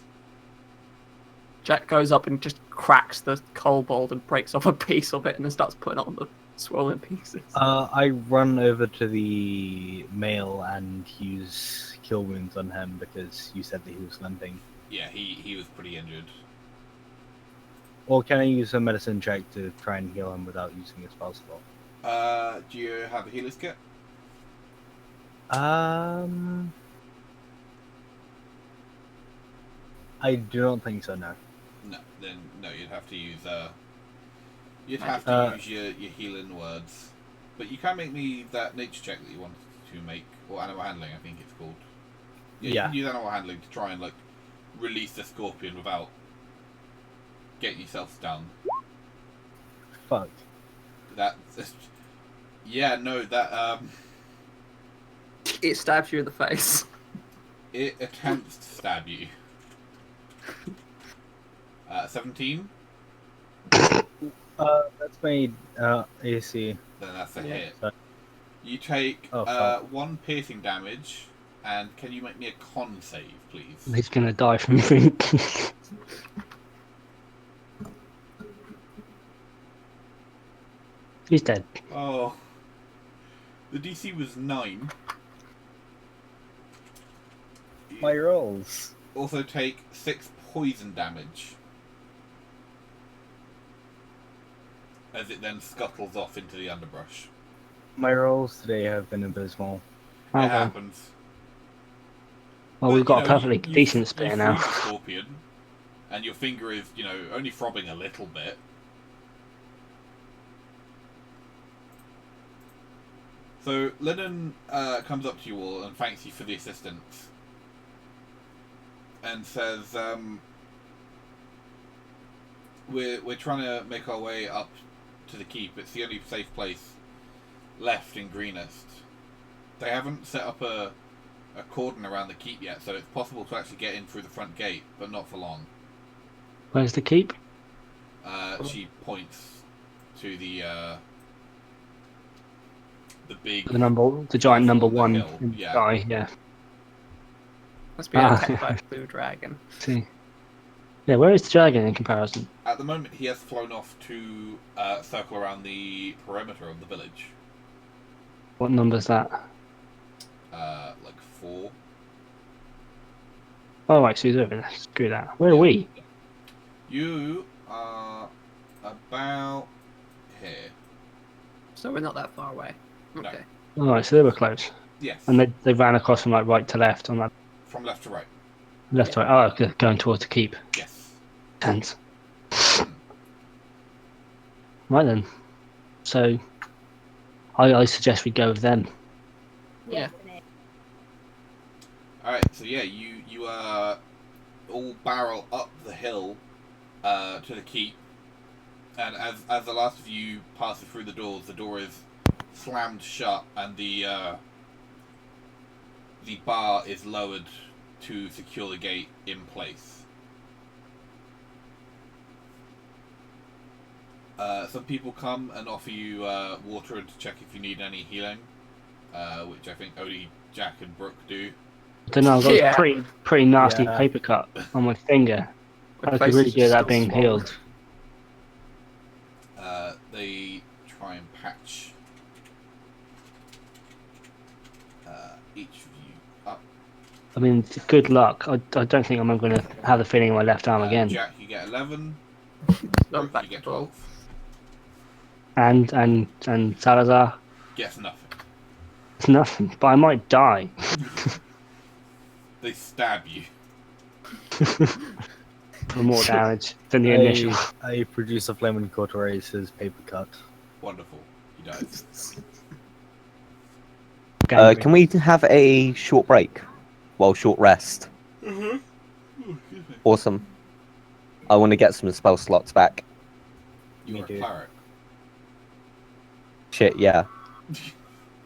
Jack goes up and just cracks the kobold and breaks off a piece of it and then starts putting it on the swollen pieces. I run over to the male and use kill wounds on him because you said that he was limping. Yeah, he was pretty injured. Or can I use a medicine check to try and heal him without using a spell slot? Do you have a healer's kit? I do not think so, no. No, then no, you'd have to use you'd have to use your healing words. But you can make me that nature check that you wanted to make, or animal handling, I think it's called. Yeah, you can use animal handling to try and like release the scorpion without getting yourself stung. Fuck. That, yeah, no, that It stabs you in the face. it attempts to stab you. 17. That's my AC. Then that's a Yeah. hit. Sorry. You take Oh, fuck. 1 piercing damage, and can you make me a con save, please? he's gonna die from drink. He's dead. Oh, the DC was 9. My rolls. Also take 6 poison damage, as it then scuttles off into the underbrush. My rolls today have been abysmal. Oh, It well. happens. Well, But, we've got you a know, perfectly you decent spear freed now. the scorpion, and your finger is, only throbbing a little bit. So Lennon comes up to you all and thanks you for the assistance, and says, "We're trying to make our way up to the keep. It's the only safe place left in Greenest. They haven't set up a cordon around the keep yet, so it's possible to actually get in through the front gate, but not for long." Where's the keep? She points to the big The giant number on the one hill, in the yeah. sky, yeah. Must be attacked by a blue dragon. See. Yeah, where is the dragon in comparison? At the moment, he has flown off to circle around the perimeter of the village. What number's that? Like 4. Oh, right, so he's over there. Screw that. Where are we? You are about here. So we're not that far away. No. Okay. All right, so they were close. Yes. And they ran across from like right to left on that From left to right. left to right. Oh, okay, going towards the keep. Yes. Tense. Right then. So I suggest we go with them. Yeah. Alright, so yeah, you all barrel up the hill to the keep, and as the last of you passes through the door is slammed shut, and the bar is lowered to secure the gate in place. Some people come and offer you water and to check if you need any healing, which I think only Jack and Brooke do. I don't know, I've got Yeah. a pretty nasty Yeah. paper cut on my finger. My I face could really is do just that still being swollen. healed. They try and patch each of you up. I mean, good luck. I don't think I'm going to have the feeling in my left arm again. Jack, you get 11. I'm Brooke, back you to get 12. 12. And Salazar, Gets nothing. it's nothing. But I might die. They stab you. For more damage than the initial. I produce a flame and cauterize his paper cut. Wonderful. He dies. Gangrene. Can we have a short break? Well, short rest. Awesome. I want to get some spell slots back. You Me are a too. cleric. Shit, yeah.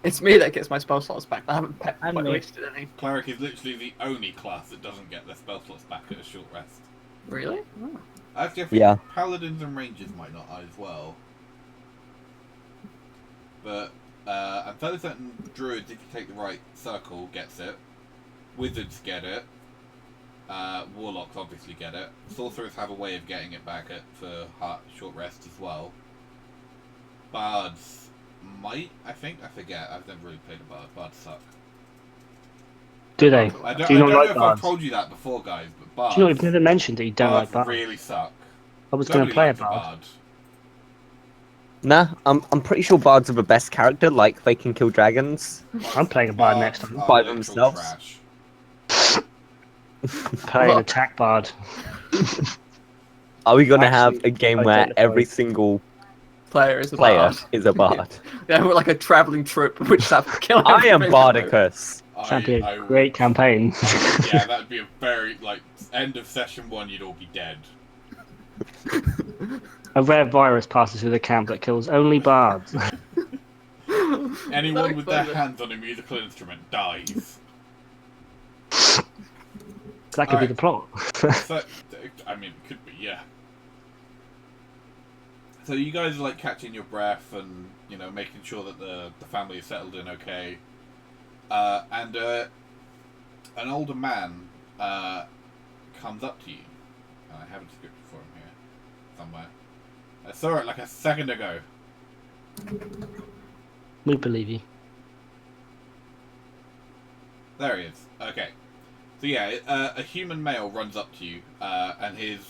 It's me that gets my spell slots back. I haven't And me. wasted any. Cleric is literally the only class that doesn't get their spell slots back at a short rest. Really? Oh. Actually, I think Yeah. paladins and rangers might not as well. But I'm fairly certain druids, if you take the right circle, gets it. Wizards get it. Warlocks obviously get it. Sorcerers have a way of getting it back for short rest as well. Bards might, I think. I forget. I've never really played a bard. Bards suck. Do they? I don't, Do you I not don't know like if bards? I've told you that before, guys, but bards, Do you know, you've never mentioned that you don't like bards bards. really suck. I was going Nobody to play a likes bard. Nah, I'm pretty sure bards are the best character, like they can kill dragons. I'm playing a bard Bards next time. are By literal themselves. trash. Play an attack bard. Are we gonna Actually, have a game where identify. every single Player is a player bard. is a bard? Yeah, we're like a travelling troupe which have to kill I am everything. Bardicus. That'd be I a would- great campaign. Yeah, that'd be a very, end of session 1, you'd all be dead. A rare virus passes through the camp that kills only bards. Anyone So with their funny. hands on a musical instrument dies. That could be the plot. So, I mean, it could be, yeah. So you guys are like catching your breath and, you know, making sure that the family is settled in okay. And an older man comes up to you. And I have a description for him here somewhere. I saw it like a second ago. We believe you. There he is. Okay. So yeah, a human male runs up to you, and his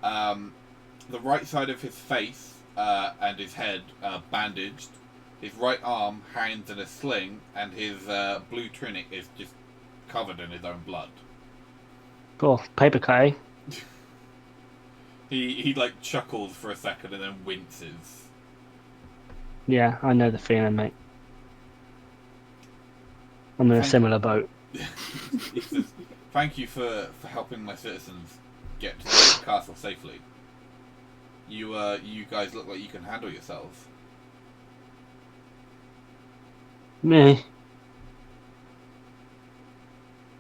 the right side of his face and his head bandaged, his right arm hangs in a sling, and his blue tunic is just covered in his own blood. Cool. Paper cut, eh? He like chuckles for a second and then winces. Yeah, I know the feeling, mate. I'm in a similar boat. He says, "Thank you for helping my citizens get to the castle safely. You guys look like you can handle yourselves." Me.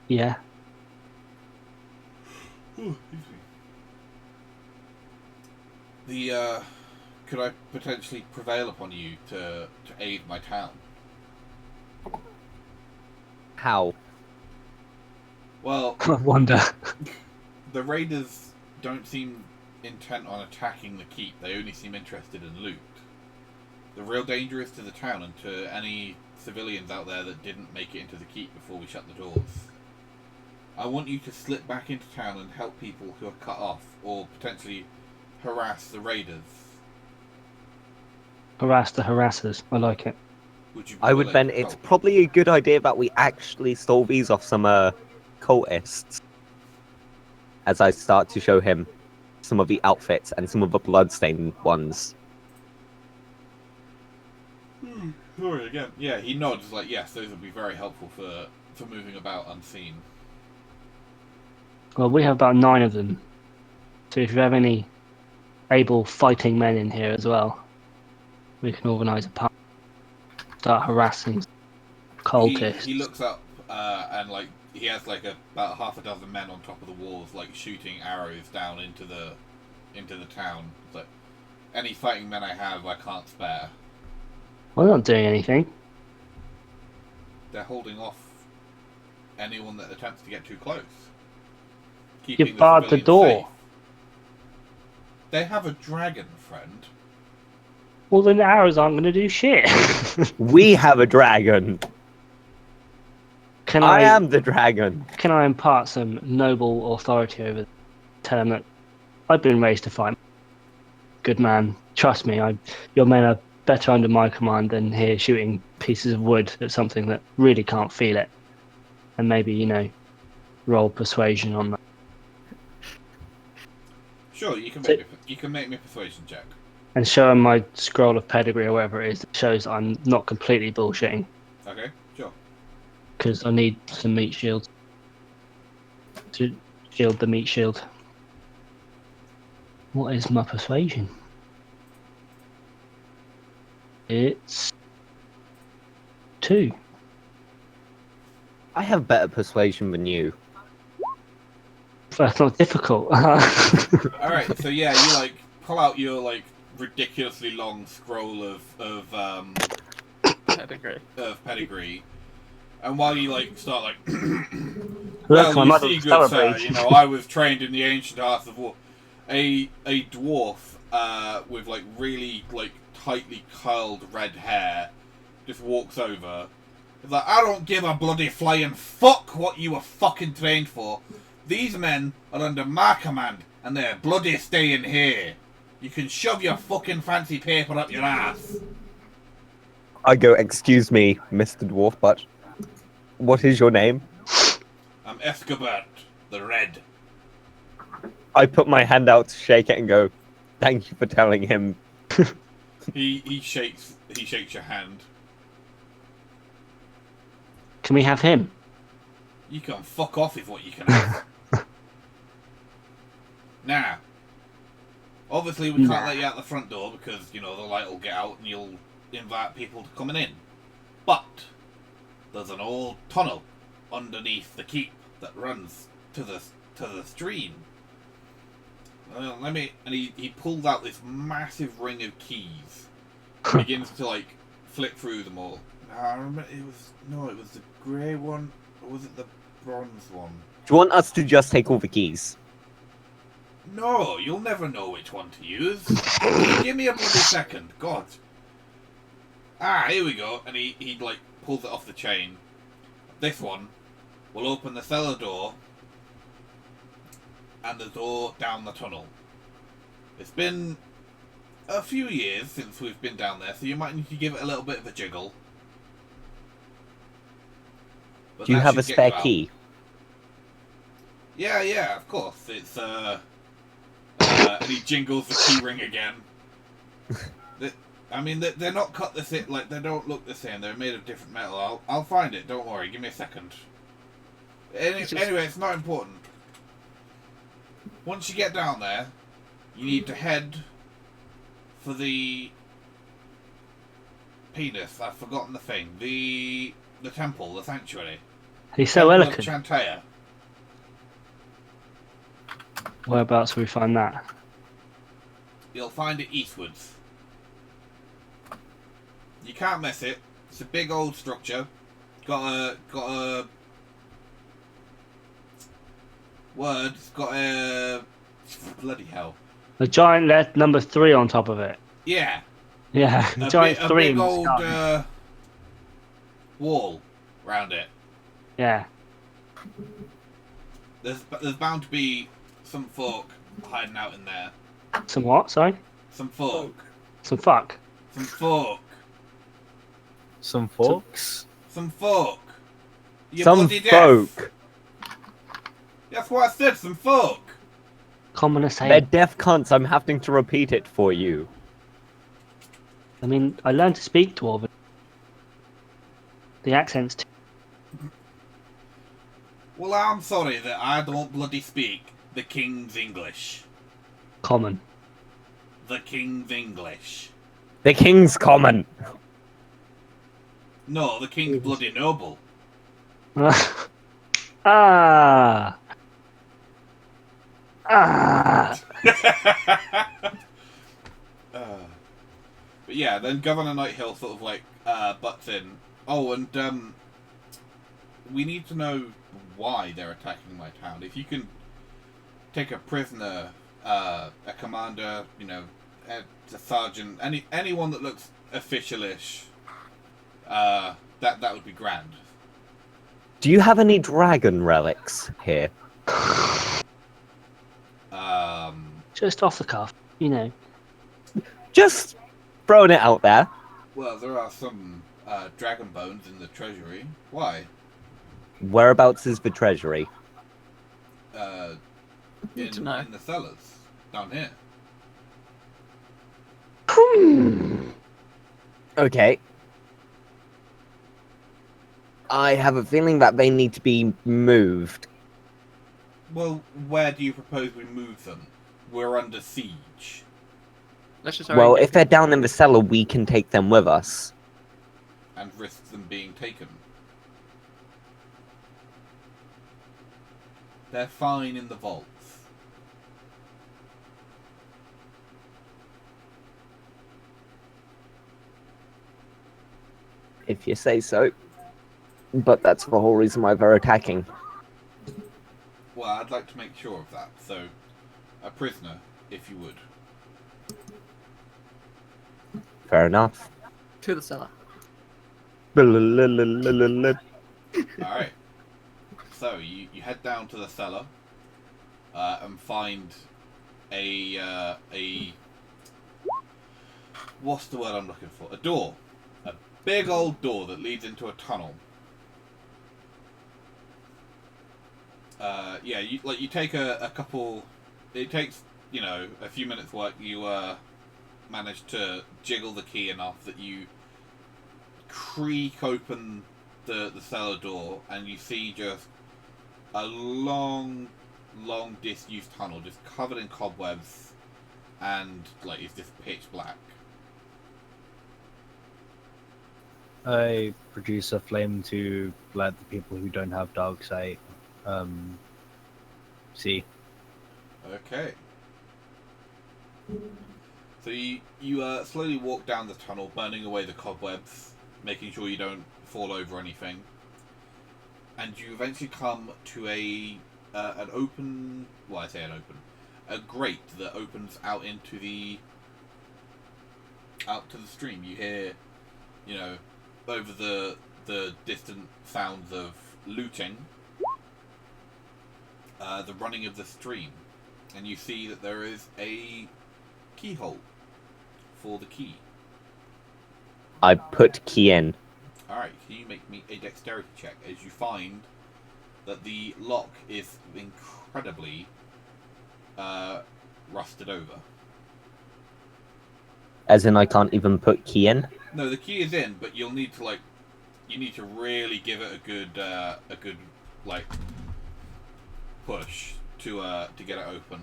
Yeah. Ooh, excuse me. Could I potentially prevail upon you to aid my town? How? Well, I wonder. the raiders don't seem intent on attacking the keep. They only seem interested in loot. The real danger is to the town and to any civilians out there that didn't make it into the keep before we shut the doors. I want you to slip back into town and help people who are cut off, or potentially harass the raiders. Harass the harassers. I like it. Would you? be I would willing bet to it's help? probably a good idea that we actually stole these off some cultists. As I start to show him some of the outfits and some of the bloodstained ones. Sorry again. Yeah, he nods like yes, those would be very helpful for moving about unseen. Well, we have about 9 of them. So if you have any able fighting men in here as well, we can organise a party, start harassing cultists. He looks up and like he has like about half a dozen men on top of the walls, like shooting arrows down into the town. It's like, any fighting men I have, I can't spare. We're not doing anything. They're holding off anyone that attempts to get too close. You've barred the civilians door. safe. They have a dragon, friend. Well, then the arrows aren't going to do shit. We have a dragon. Can I I am the dragon. Can I impart some noble authority over them? Tell them that I've been raised to fight. Good man. Trust me, your men are better under my command than here shooting pieces of wood at something that really can't feel it. And maybe, roll persuasion on that. Sure, you can make me a persuasion check. And show them my scroll of pedigree or whatever it is that shows I'm not completely bullshitting. Okay, sure. Because I need some meat shields to shield the meat shield. What is my persuasion? It's 2. I have better persuasion than you. That's not difficult. Alright, so yeah, you like pull out your like ridiculously long scroll of pedigree. And while you like start like Look, well, my you see, mother's good celebrating. sir, I was trained in the ancient arts of war. A dwarf with like really like tightly curled red hair just walks over. It's like, I don't give a bloody flying fuck what you were fucking trained for. These men are under my command and they're bloody staying here. You can shove your fucking fancy paper up your ass. I go, excuse me, Mr. Dwarf, but what is your name? I'm Escobert, the Red. I put my hand out to shake it and go, thank you for telling him. He shakes your hand. Can we have him? You can fuck off is what you can have. Now, obviously we can't let you out the front door because, the light will get out and you'll invite people to coming in. But there's an old tunnel underneath the keep that runs to the stream. And he pulls out this massive ring of keys. Begins to like flick through them all. I remember it was the grey one, or was it the bronze one? Do you want us to just take all the keys? No, you'll never know which one to use. Give me a bloody second, God. Here we go. And he like pulls it off the chain. This one will open the cellar door and the door down the tunnel. It's been a few years since we've been down there, so you might need to give it a little bit of a jiggle. But Do you that have a should get spare you out. key? Yeah, of course. It's and he jingles the key ring again. They're not cut the same. Like they don't look the same. They're made of different metal. I'll find it. Don't worry. Give me a second. Anyway, it's not important. Once you get down there, you need to head for the penis. I've forgotten the thing. The temple, the sanctuary. He's so Temple of eloquent. Chantea. Whereabouts will we find that? You'll find it eastwards. You can't miss it. It's a big old structure. Got a word. It's got a bloody hell. The giant lead number 3 on top of it. Yeah. Yeah, giant 3 a in big the old sky. wall round it. Yeah. There's bound to be some folk hiding out in there. Some what? Sorry? Some folk. Some fuck. Some folk. Some folks. Some folk. You Some bloody deaf. folk. That's what I said. Some folk. Common as They're say. deaf cunts. I'm having to repeat it for you. I mean, I learned to speak Dwarven. The accent's Well, I'm sorry that I don't bloody speak the King's English. Common. The King's English. The King's Common. No, the King's bloody noble. Ah. Ah. But yeah, then Governor Nighthill sort of like butts in. Oh, and we need to know why they're attacking my town. If you can take a prisoner, a commander, you know, a sergeant, anyone that looks officialish, that would be grand. Do you have any dragon relics here? Just off the cuff, you know. Just throwing it out there. Well, there are some dragon bones in the treasury. Why? Whereabouts is the treasury? Need to know. In the cellars down here. Okay. I have a feeling that they need to be moved. Well, where do you propose we move them? We're under siege. Let's just Well, if they're down in the cellar, we can take them with us. And risk them being taken. They're fine in the vaults. If you say so. But that's the whole reason why they're attacking. Well, I'd like to make sure of that. So, a prisoner, if you would. Fair enough. to the cellar. Alright. So, you head down to the cellar and find a what's the word I'm looking for? A door. A big old door that leads into a tunnel. Yeah, you take a couple. It takes, you know, a few minutes work. You manage to jiggle the key enough that you creak open the cellar door, and you see just a long disused tunnel, just covered in cobwebs, and like it's just pitch black. I produce a flame to let the people who don't have dark sight see. Okay. So you slowly walk down the tunnel, burning away the cobwebs, making sure you don't fall over anything, and you eventually come to an open. Well, I say an open, a grate that opens out to the stream. You hear, you know, over the distant sounds of looting, the running of the stream, and you see that there is a keyhole for the key. I put key in. Alright, can you make me a dexterity check as you find that the lock is incredibly rusted over. As in I can't even put key in? No, the key is in, but you'll need to you need to really give it a good push to get it open.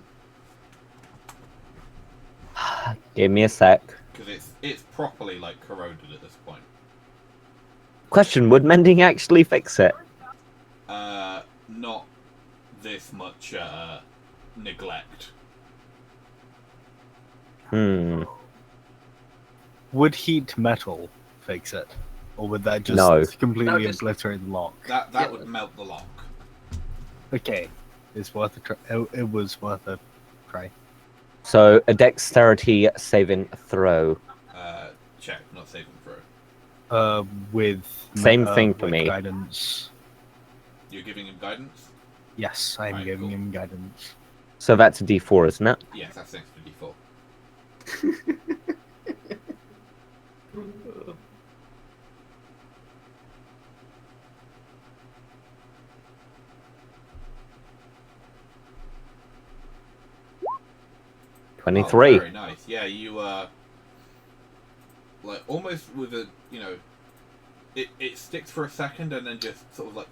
Give me a sec. Because it's properly corroded at this point. Question, would mending actually fix it? Not this much neglect. Would heat metal fix it? Or would that just No. completely No, just- obliterate the lock? That would melt the lock. Okay. It's worth a try. It was worth a try. So, a dexterity saving throw. Check, not saving throw. With Same thing for with me. Guidance. You're giving him guidance? Yes, I'm Right, giving cool. him guidance. So that's a d4, isn't it? Yes, that's next to D4. Oh, 23. very nice. Yeah, you almost with a, you know, it sticks for a second and then just sort of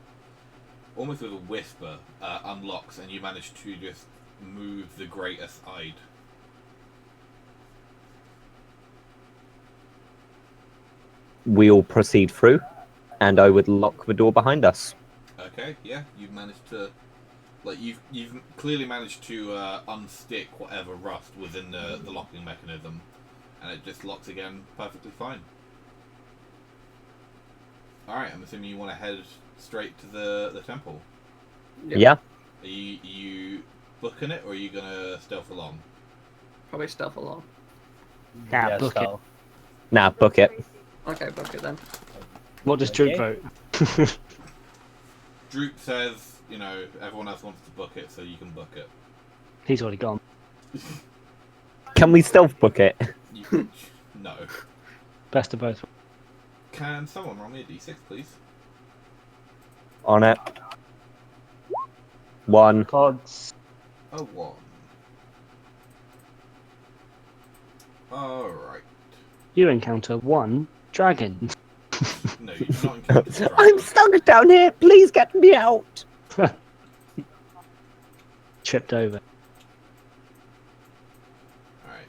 almost with a whisper unlocks, and you manage to just move the grate aside we'll proceed through, and I would lock the door behind us. Okay, yeah, you've managed to, like, you've clearly managed to unstick whatever rust within the locking mechanism, and it just locks again perfectly fine. All right, I'm assuming you want to head straight to the temple. Yeah. Are you booking it, or are you gonna stealth along? Probably stealth along. Nah, book it. so- Nah, book it. Okay, book it then. What does Droop Okay. vote? Droop says, everyone else wants to book it, so you can book it. He's already gone. Can we stealth book it? No. Best of both. Can someone roll me a d6, please? On it. 1. Cards. A 1. Alright. You encounter one dragon. No, you do not encounter the dragon. I'm stuck down here. Please get me out. Tripped over. Alright,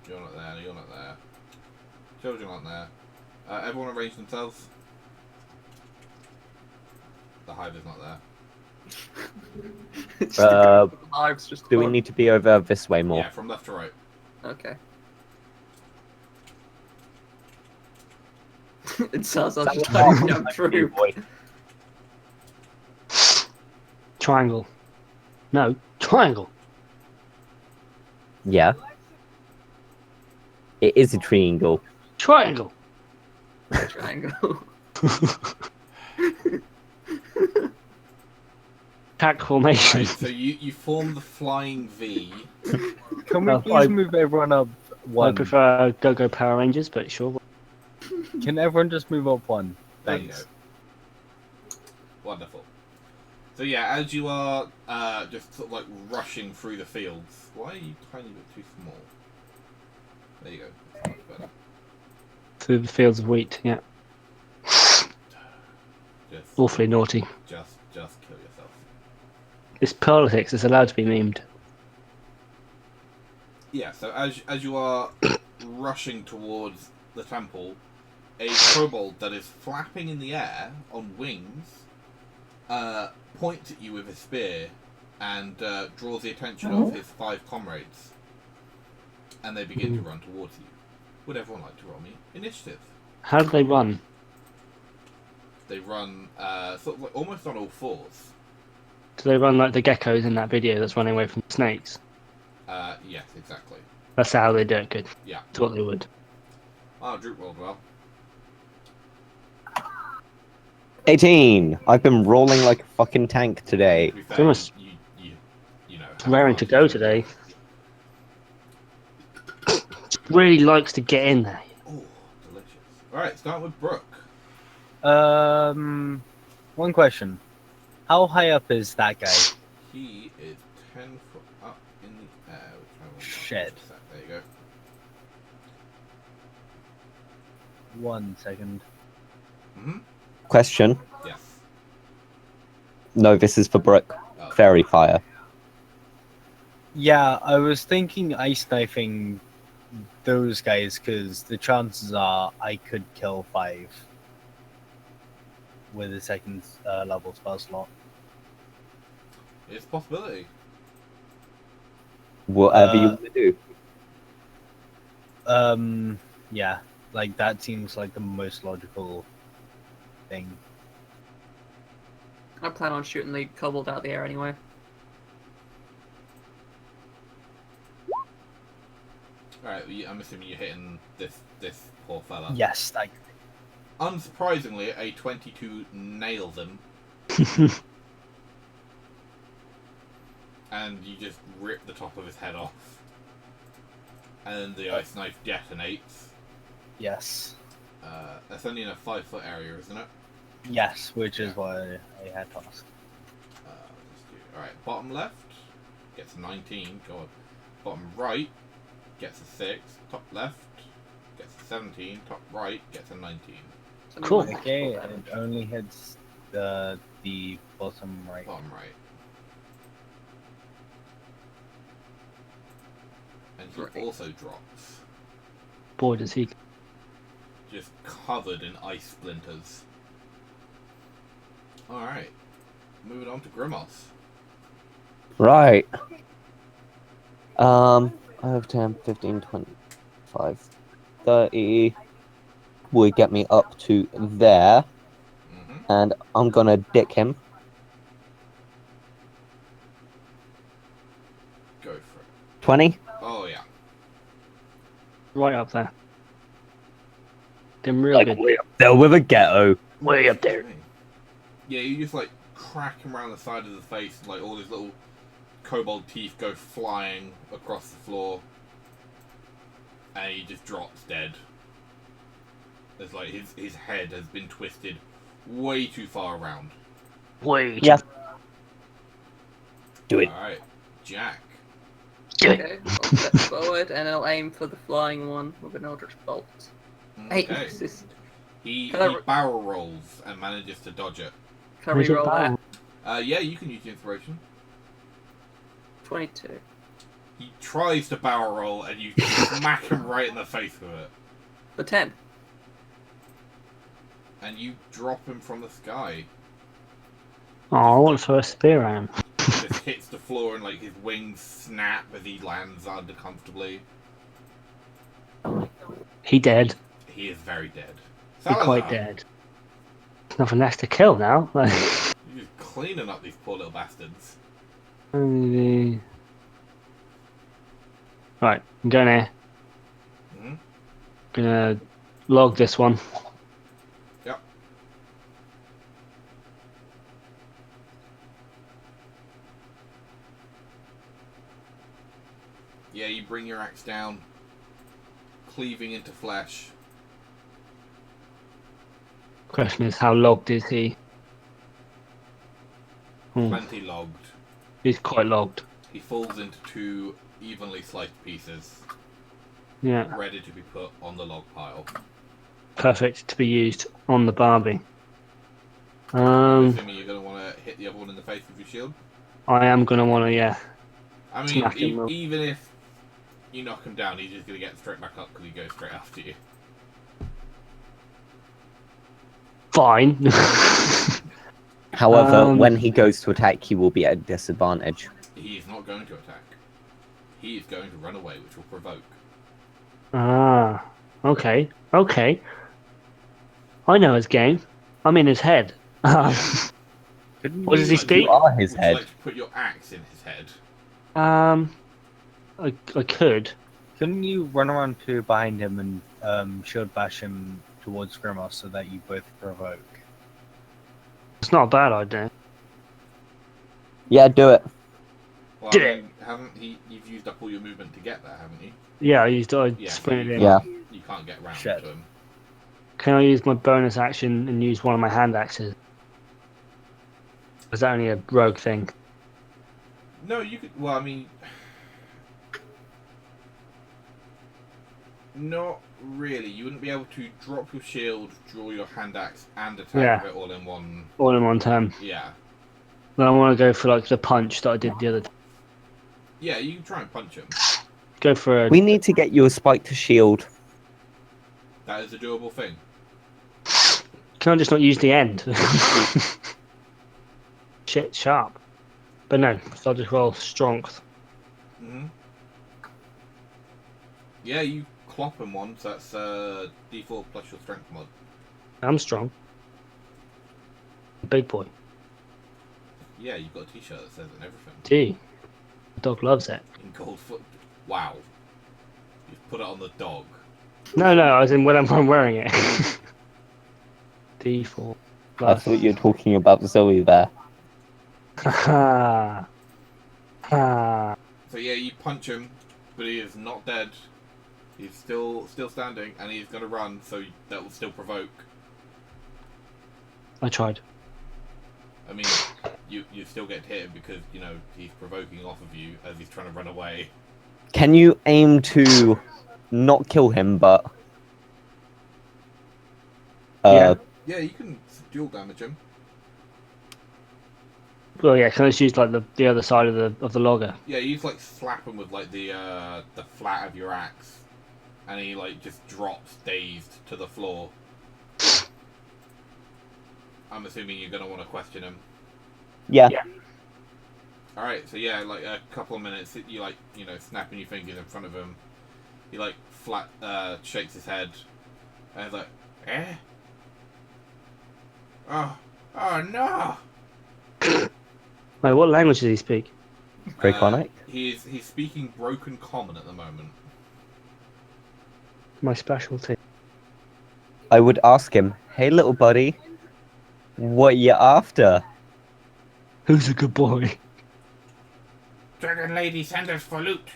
you're not there, you're not there. Children aren't there. Everyone arrange themselves. The hive is not there. It's just the lives just Do we gone. need to be over this way more? Yeah, from left to right. Okay. It sounds like just Sounds like young true. Boy. Triangle. No, triangle. Yeah. It is a triangle. Triangle. Triangle. Pack formation. Right, so you form the flying V. Can we I- please move everyone up I one? prefer Go-Go Power Rangers, but sure. Can everyone just move up one? There you Thanks. go. Wonderful. So yeah, as you are just sort of like rushing through the fields, why are you tiny bit too small? There you go. That's much better. Through the fields of wheat, yeah. Just, Awfully naughty. just kill yourself. This politics is allowed to be memed. Yeah. So as you are rushing towards the temple, a kobold that is flapping in the air on wings points at you with his spear and draws the attention of his 5 comrades, and they begin to run towards you. Would everyone like to roll me initiative? How do they run? They run sort of like almost on all fours. Do they run like the geckos in that video that's running away from the snakes? Yes, exactly. That's how they do it. Good. Yeah. That's what they would. Oh, Droop rolled well. 18. I've been rolling like a fucking tank today. To be fair, Goodness. you know. It's raring to go today. Really likes to get in there. Oh, delicious. Alright, start with Brooke. One question. How high up is that guy? He is 10 foot up in the air. Which I will mark Shit. in a sec. There you go. 1 second. Mm-hmm. Question. Yes. No, this is for Brooke. Oh, Fairy fire. Yeah, I was thinking ice knifing those guys because the chances are I could kill 5 with a second level spell slot. It's a possibility. Whatever you want to do. Yeah, like that seems like the most logical thing. I plan on shooting the kobold out of the air anyway. Alright, I'm assuming you're hitting this poor fella. Yes, like Unsurprisingly, a 22 nails him, and you just rip the top of his head off. And then the ice knife detonates. yes, That's only in a 5-foot area, isn't it? yes, which is why I had to ask. Alright, bottom left gets a 19. God. Bottom right gets a 6. Top left gets a 17. Top right gets a 19. So Cool. no Okay, actual it damage. only hits the bottom right. Bottom right. And he Right. also drops. Boy, does he. just covered in ice splinters. Alright. Moving on to Grimos. Right. I have 10, 15, 25, 30. Will get me up to there. Mm-hmm. And I'm gonna dick him. Go for it. 20. Oh, yeah. Right up there. Them real good. Way up there with a ghetto. Way up there. Yeah, you just like crack him around the side of the face, and like all his little kobold teeth go flying across the floor, and he just drops dead. It's like his head has been twisted way too far around. Way. Yeah. Do it. Alright, Jack. Okay, I'll step forward and I'll aim for the flying one with an Eldritch Bolt. 8 Okay. misses. He Can I barrel rolls and manages to dodge it. Can I Was it reroll that? bad? Yeah, you can use the inspiration. 22. He tries to barrel roll and you smack him right in the face with it. For 10. And you drop him from the sky. Oh, I want to throw a spear at him. Just hits the floor and like his wings snap as he lands uncomfortably. He dead. He is very dead. He quite dead. Nothing left to kill now. You're just cleaning up these poor little bastards. Right, I'm going here. Mm-hmm. Gonna log this one. Yep. Yeah, you bring your axe down, cleaving into flesh. Question is, how logged is he? Plenty logged. He's quite logged. He falls into 2 evenly sliced pieces, Yeah, ready to be put on the log pile. perfect to be used on the Barbie. I'm assuming you're going to want to hit the other one in the face with your shield. I am gonna want to, yeah. I mean, Smack him. even if you knock him down, he's just going to get straight back up because he goes straight after you. Fine. However, when he goes to attack, he will be at a disadvantage. He is not going to attack. He is going to run away, which will provoke. Ah, okay, okay. I know his game. I'm in his head. What does he speak? You are his Would you head. like to put your axe in his head? I could. Couldn't you run around to behind him and shield bash him towards Grimos so that you both provoke? It's not a bad idea. Yeah, do it. Well, Do I mean, you've used up all your movement to get there, haven't you? Yeah, I Yeah, sprinted in. Yeah. You can't get round Shit. to him. Can I use my bonus action and use one of my hand axes? Is that only a rogue thing? No, you could. Well, I mean, not really. You wouldn't be able to drop your shield, draw your hand axe, and attack Yeah. with it all in one. All in one turn. Yeah. Then I want to go for like the punch that I did the other time. Yeah, you can try and punch him. Go for a. We need to get you a spike to shield. That is a doable thing. Can I just not use the end? Shit, sharp. But no, so I'll just roll strength. Hmm. Yeah, you clop him once. That's D4 plus your strength mod. I'm strong. Big boy. Yeah, you've got a T-shirt that says it and everything. Gee, the dog loves it. In gold foot. Wow. You've put it on the dog. No, as in when I'm wearing it. D4 I plus. thought you were talking about Zoe there. Ha ha. So yeah, you punch him, but he is not dead. He's still standing, and he's going to run. So that will still provoke. I tried. I mean, you still get hit because he's provoking off of you as he's trying to run away. Can you aim to not kill him, but Yeah. Yeah, you can dual damage him. Well, yeah. Can I just use like the other side of the logger? Yeah, you just like slap him with like the flat of your axe, and he like just drops dazed to the floor. I'm assuming you're gonna want to question him. Yeah. All right, so yeah, like a couple of minutes, you like snapping your fingers in front of him. He like shakes his head, and he's like, "Eh? Oh no!" Wait, what language does he speak? Draconic? He's speaking broken common at the moment. My specialty. I would ask him, hey little buddy, what you after? Who's a good boy? Dragon Lady sent us for loot.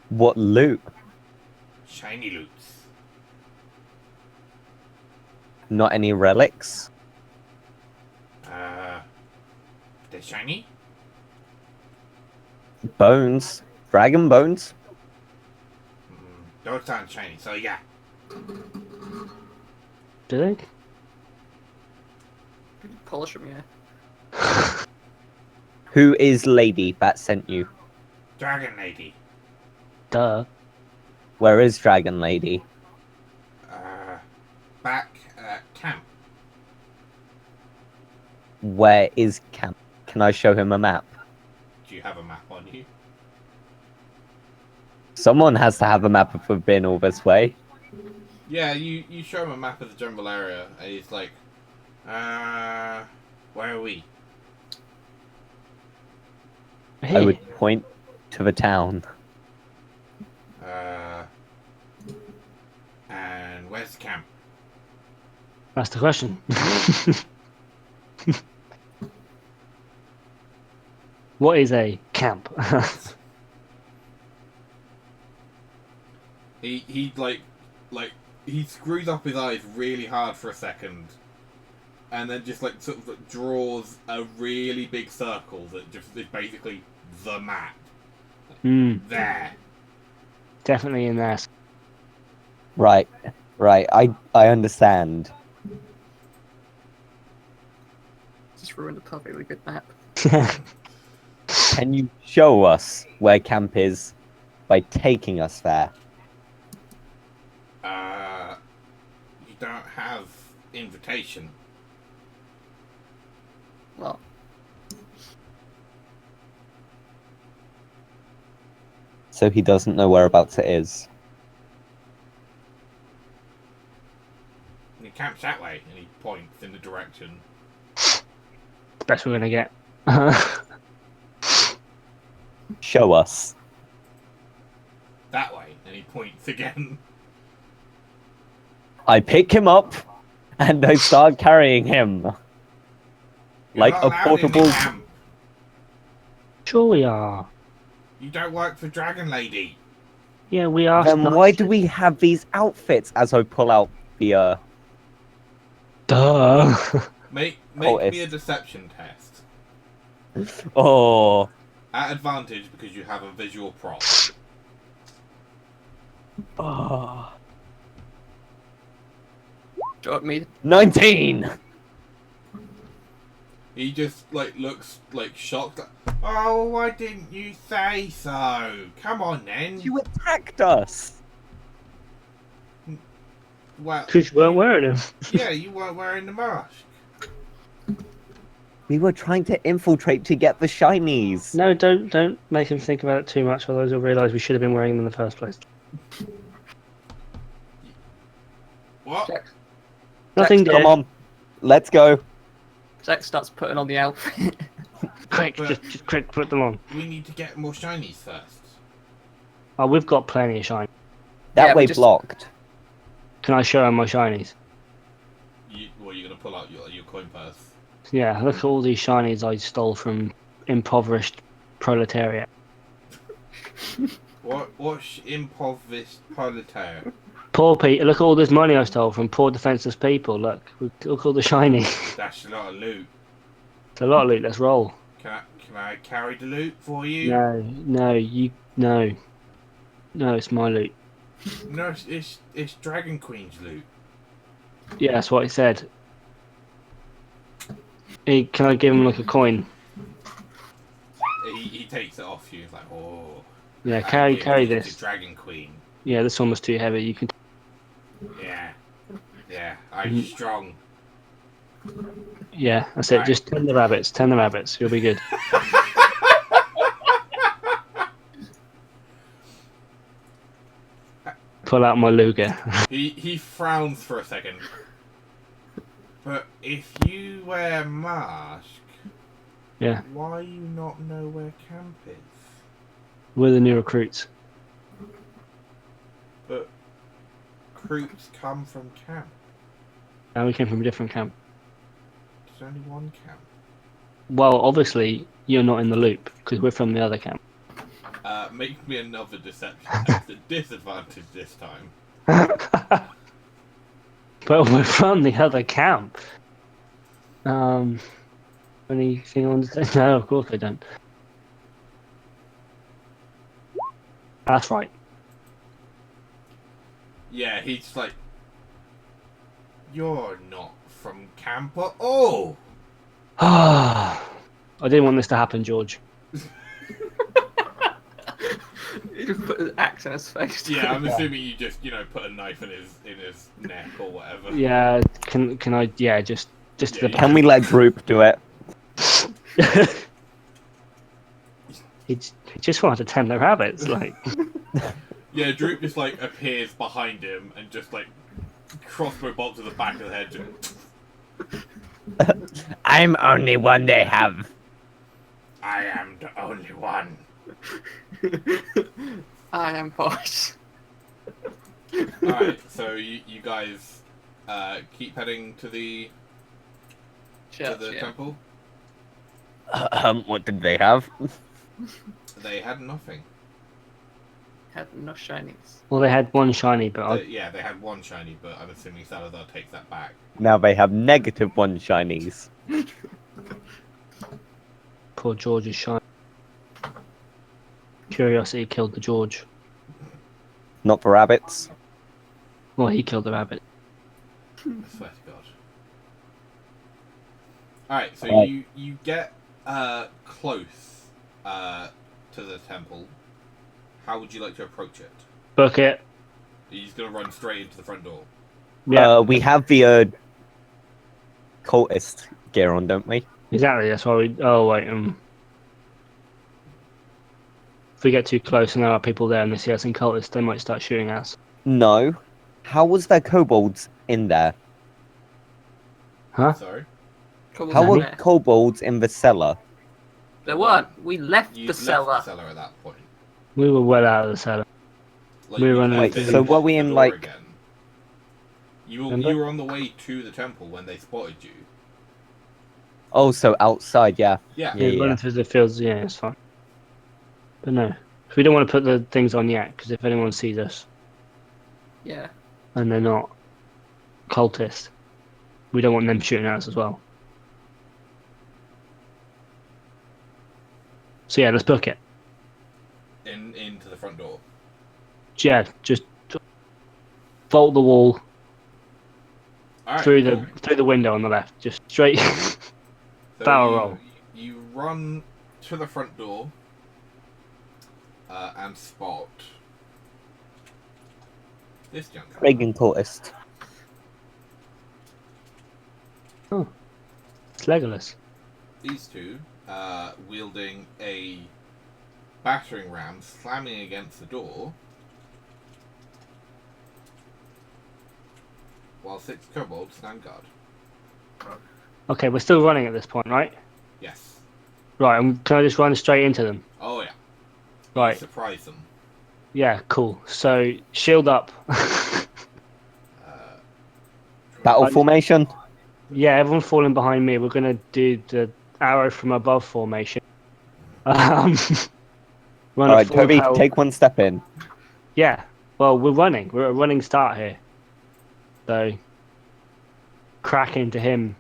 What loot? Shiny loots. Not any relics? They're shiny? Bones? Dragon bones? Those aren't shiny, so yeah. Do they? Polish them, yeah. Who is lady that sent you? Dragon Lady. Duh. Where is Dragon Lady? Back at camp. Where is camp? Can I show him a map? Do you have a map on you? Someone has to have a map if we've been all this way. Yeah, you show him a map of the general area, and he's like, where are we? I would point to the town. And where's the camp? That's the question. What is a camp? He like he screws up his eyes really hard for a second, and then just like sort of like draws a really big circle that just is basically the map. There. Definitely in there. Right. I understand. Just ruined a perfectly good map. Can you show us where camp is by taking us there? You don't have invitation. Well, So he doesn't know whereabouts it is. The camp's that way, and he points in the direction. Best we're gonna get. Show us. That way, and he points again. I pick him up and I start carrying him. You're Like not a allowed in the portable. camp. Sure we are. You don't work for Dragon Lady. Yeah, we are. Then why do we have these outfits as I pull out the Duh. Make Cultist. me a deception test. Oh. At advantage because you have a visual prop. Oh. do you want me? 19. He just like looks like shocked. Oh, why didn't you say so? Come on then. You attacked us. Well, Because you weren't wearing them. yeah, you weren't wearing the mask. We were trying to infiltrate to get the shinies. No, don't make him think about it too much, otherwise he'll realise we should have been wearing them in the first place. What? Jack, Nothing, dear. Come on. Let's go. Jack starts putting on the outfit. Quick, But- just quick, put them on. We need to get more shinies first. Oh, we've got plenty of shiny. That Yeah, we way just- blocked. Can I show him my shinies? You're gonna pull out your coin purse. Yeah, look at all these shinies I stole from impoverished proletariat. What's impoverished proletariat? Poor people. Look at all this money I stole from poor defenseless people. Look at all the shiny. That's a lot of loot. It's a lot of loot. Let's roll. Can I carry the loot for you? No, it's my loot. No, it's Dragon Queen's loot. Yeah, that's what he said. Hey, can I give him like a coin? He takes it off you. He's like, oh. Yeah, I give carry it to this. Dragon Queen. Yeah, this one was too heavy. You can. Yeah. Yeah, I'm strong. Yeah, that's it. Right. Just tend the rabbits. Tend the rabbits. You'll be good. Pull out my Luger. He frowns for a second. But if you wear mask, Yeah, why you not know where camp is? we're the new recruits. But recruits come from camp. And we came from a different camp. There's only one camp. Well, obviously you're not in the loop because we're from the other camp. Make me another deception test at disadvantage this time. But we're from the other camp. Anything on the No, of course they don't. That's right. Yeah, he's like, you're not from camp at all. I didn't want this to happen, George. He just put his axe in his face. Yeah, I'm assuming you just, put a knife in his neck or whatever. Yeah, can I? Yeah, just Yeah, to the. Can we let Droop do it? he just wanted to tend the rabbits, like. Yeah, Droop just appears behind him and just crossbow bolt to the back of the head. Just, I'm only one they have. I am the only one. I am boss. Alright, so you guys keep heading to the Church, yeah. temple. What did they have? They had nothing. Had no shinies. Well, they had one shiny, but Yeah, they had one shiny, but I'm assuming Salazar takes that back. Now they have -1 shinies. poor George is shiny. Curiosity killed the George. Not for rabbits. Well, he killed the rabbit. I swear to God. Alright, so Right. you get close to the temple. How would you like to approach it? Book it. Are you just going to run straight into the front door? Yeah, We have the cultist gear on, don't we? exactly. That's why we. Oh wait. If we get too close and there are people there and they see us in cultists, they might start shooting us. No. How was there kobolds in there? Huh? Sorry? Come How on, were there. kobolds in the cellar? There weren't. We left You the left cellar. the cellar at that point. We were well out of the cellar. Like, We you were running left Wait, it so and were locked we the in, door like- again. You Remember? were on the way to the temple when they spotted you. Oh, so outside, yeah. Yeah. Yeah, running through the fields. Yeah, it's fine. But no, we don't want to put the things on yet because if anyone sees us Yeah. and they're not cultists, we don't want them shooting at us as well. So yeah, let's book it. Into the front door. Yeah, just bolt the wall Alright, through cool. the window on the left, just straight. So barrel roll. You run to the front door and spot this gentleman. Pagan cultist. It's Legolas. These two wielding a battering ram, slamming against the door, while 6 kobolds stand guard. Okay, we're still running at this point, right? Yes. Right, can I just run straight into them? Oh yeah. Right. Surprise them. Yeah, cool. So shield up. Battle I- formation. Yeah, everyone falling behind me. We're gonna do the arrow from above formation. Run All at right, full Toby, pelt. take one step in. Yeah. Well, we're running. We're at a running start here. So crack into him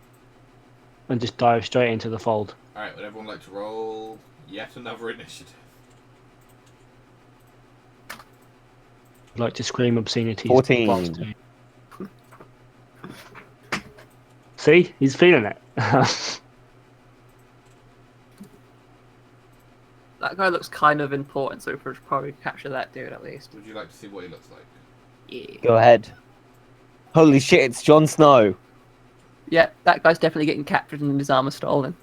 and just dive straight into the fold. Alright, would everyone like to roll yet another initiative? I'd like to scream obscenities. 14. whilst doing- See, he's feeling it. That guy looks kind of important, so we should probably capture that dude at least. Would you like to see what he looks like? Yeah. Go ahead. Holy shit! It's Jon Snow. Yeah, that guy's definitely getting captured and his armor stolen.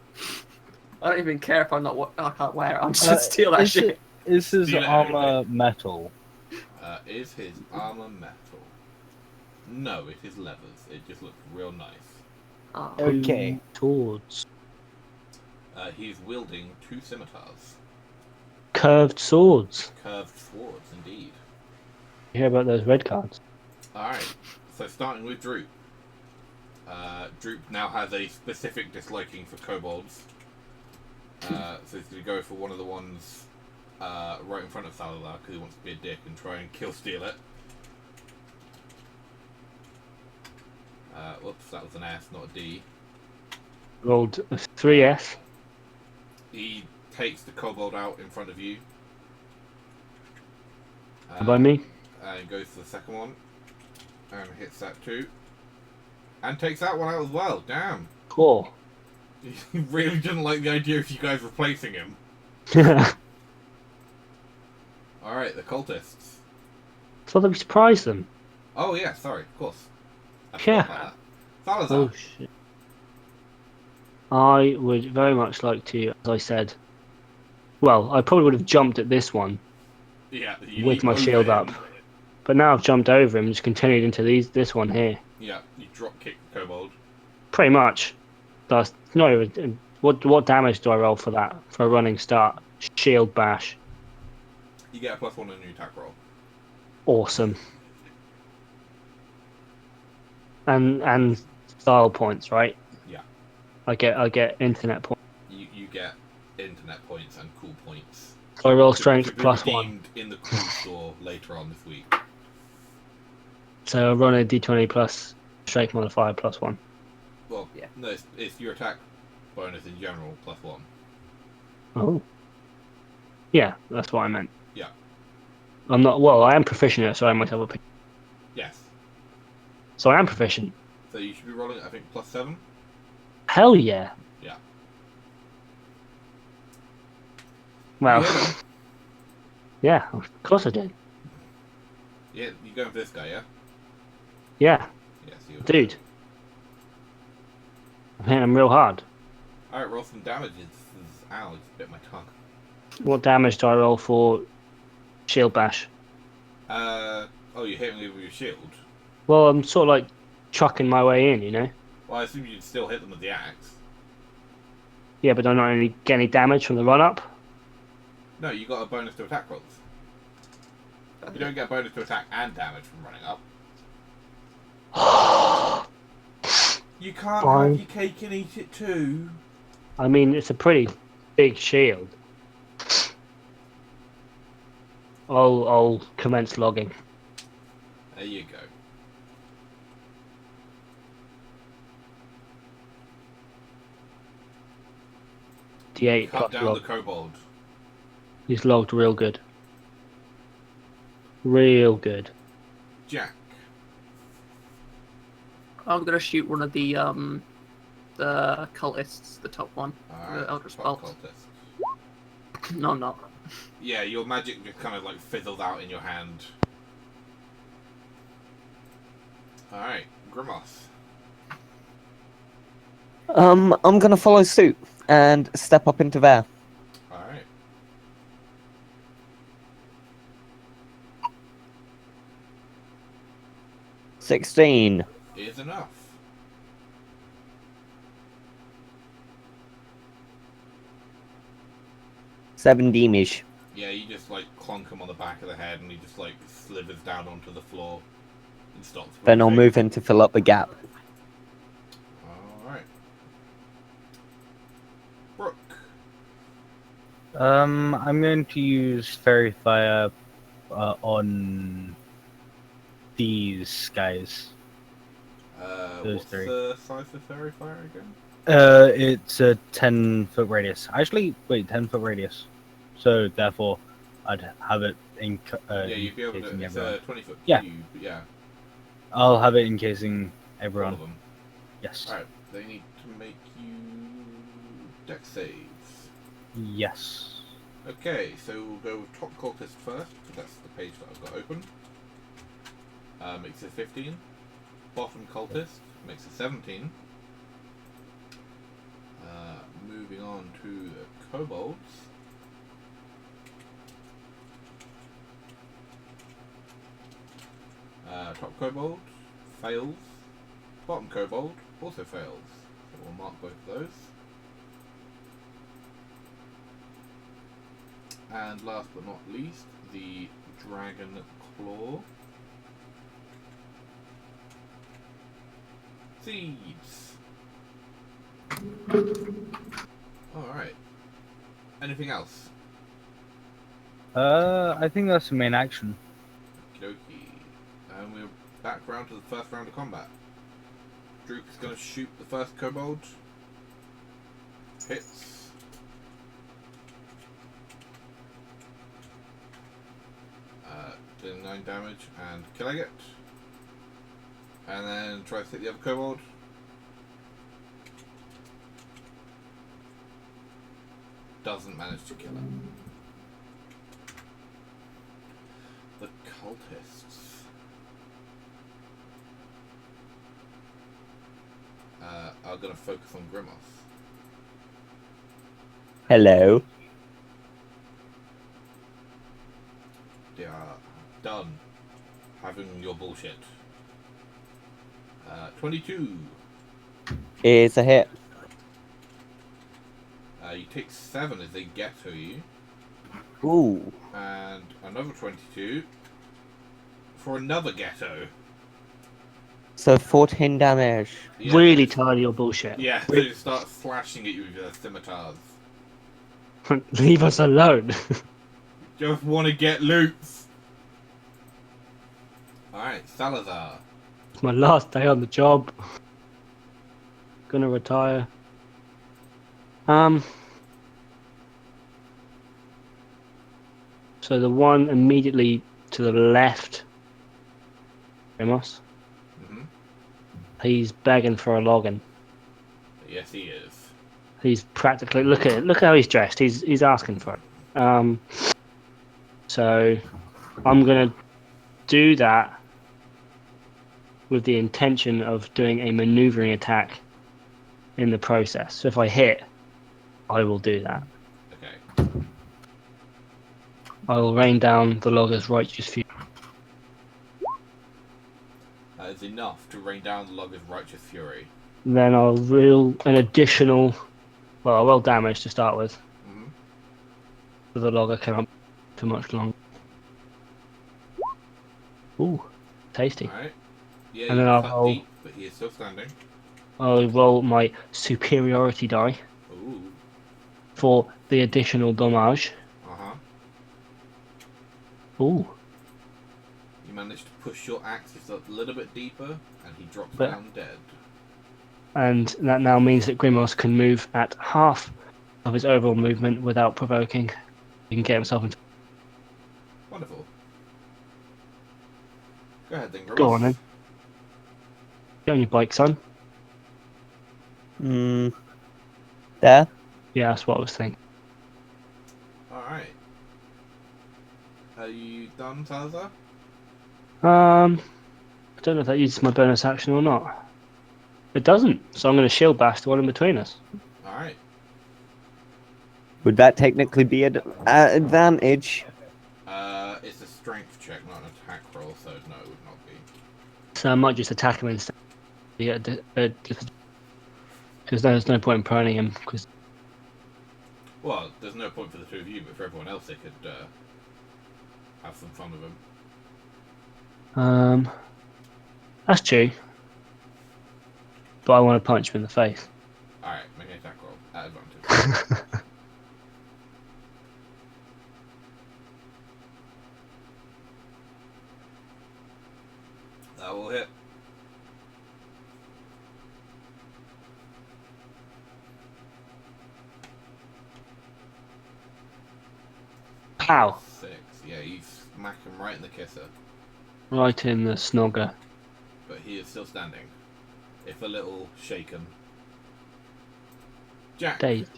I don't even care if I'm not. I can't wear it. I'm just gonna steal that shit. Is his Steal it armor metal? Is his armor metal? No, it is leathers. It just looks real nice. Oh. Okay. Swords. He's wielding 2 scimitars. Curved swords. Curved swords, indeed. You hear about those red cards? Alright, so starting with Droop. Droop now has a specific disliking for kobolds. So he's going to go for one of the ones right in front of Salazar because he wants to be a dick and try and kill steal it. Whoops, that was an S, not a D. Rolled a 3S. He takes the kobold out in front of you. By me. And goes to the second one. And hits that too. And takes that one out as well. Damn. Cool. He really didn't like the idea of you guys replacing him. Alright, the cultists. Thought that we surprised them. Oh yeah, sorry, of course. I Yeah. forgot about that. Salazar. Oh shit. I would very much like to, as I said. Well, I probably would have jumped at this one Yeah, you with leap my over shield him. up. But now I've jumped over him and just continued into this one here. Yeah, you drop kick the kobold. Pretty much. That's not even. What damage do I roll for that? For a running start? Shield bash. You get a +1 on your attack roll. Awesome. And style points, right? Yeah. I get internet points. You get internet points and cool points. So I roll To strength be +1. redeemed in the cool store later on this week. So I run a d20 plus strength modifier +1. Well, Yeah. no, it's your attack bonus in general +1. Oh. Yeah, that's what I meant. Yeah. I'm not. Well, I am proficient at it, so I myself a. Yes. So I am proficient. So you should be rolling, I think, +7. Hell yeah. Yeah. Well. You hit him. Yeah, of course I did. Yeah, you going for this guy, yeah? Yeah, Yes, you. dude. I'm hitting him real hard. Alright, roll some damage. Ow, it's bit my tongue. What damage do I roll for shield bash? Oh, you're hitting me with your shield. Well, I'm sort of like chucking my way in, you know? Well, I assume you'd still hit them with the axe. Yeah, but do I not only get any damage from the run up? No, you got a bonus to attack rolls. You don't get a bonus to attack and damage from running up. You can't Fine. have your cake and eat it too. I mean, it's a pretty big shield. I'll commence logging. There you go. D8 Cut plus down log. the kobold. He's logged real good. Real good. Jack. I'm gonna shoot one of the cultists, the top one. Alright. The Eldritch fuck Bolt. cultist. No, I'm not. Yeah, your magic just kind of like fizzles out in your hand. Alright, Grimace. I'm gonna follow suit and step up into there. Alright. $16. Is enough. $7 damage. Yeah, you just like clonk him on the back of the head and he just like slithers down onto the floor and stops. Then I'll breathing. move in to fill up the gap. Alright. Brooke. I'm going to use Fairy Fire on these guys. Those What's three. the size of Fairy Fire again? It's a 10-foot radius. Actually, wait, 10-foot radius. So therefore, I'd have it in. Yeah, you'd be able encasing to. It's everyone. a 20-foot Yeah. cube, but yeah. I'll have it encasing All everyone. of them. Yes. Alright, they need to make you deck saves. Yes. Okay, so we'll go with top cultist first, because that's the page that I've got open. Makes it 15. Bottom cultist makes it 17. Moving on to the kobolds. Top kobold fails. Bottom kobold also fails. So we'll mark both of those. And last but not least, the dragon claw. Seeds. Alright. Anything else? I think that's the main action. Okey-dokey. And we're back round to the first round of combat. Droop's gonna shoot the first kobold. Hits. Doing 9 damage and killing it. And then try to hit the other kobold. Doesn't manage to kill him. The cultists are going to focus on Greenest. Hello. They are done having your bullshit. 22. It's a hit. You take 7 as they get to you. Ooh. And another 22 for another ghetto. So 14 damage. Yeah. Really tired of your bullshit. Yeah, so you start slashing at you with their scimitars. Leave us alone. Just want to get loots. Alright, Salazar. It's my last day on the job. Gonna retire. So the one immediately to the left, Ramos, Mm-hmm. he's begging for a login. Yes, he is. He's practically look how he's dressed. He's asking for it. So I'm gonna do that with the intention of doing a maneuvering attack in the process. So if I hit, I will do that. Okay. I will rain down the logger's righteous fury. That is enough to rain down the logger's righteous fury. Then I'll reel an additional, well, I will damage to start with. Mm-hmm. So the logger cannot for much longer. Ooh, tasty. Alright. Yeah, And you then I'll cut roll. deep, but he is still standing. I'll roll my superiority die Ooh. for the additional damage. Uh-huh. Ooh, You managed to push your axe just a little bit deeper, and he drops But- down dead. and that now means that Grimos can move at half of his overall movement without provoking. He can get himself into. Wonderful. Go ahead then, Go on Grimace. then. Get on your bike, son. There. Yeah, that's what I was thinking. Alright. Are you done, Salazar? I don't know if that uses my bonus action or not. It doesn't, so I'm going to shield bash the one in between us. Alright. Would that technically be an advantage? It's a strength check, not an attack roll, so no, it would not be. So I might just attack him instead. Yeah, because there's no point in proning him. Because Well, there's no point for the two of you, but for everyone else, they could have some fun with him. that's true. But I want to punch him in the face. Alright, make an attack roll at advantage. That will hit. Pow! 6. Yeah, you smack him right in the kisser. Right in the snogger. But he is still standing. If a little shaken. Jack. Dave.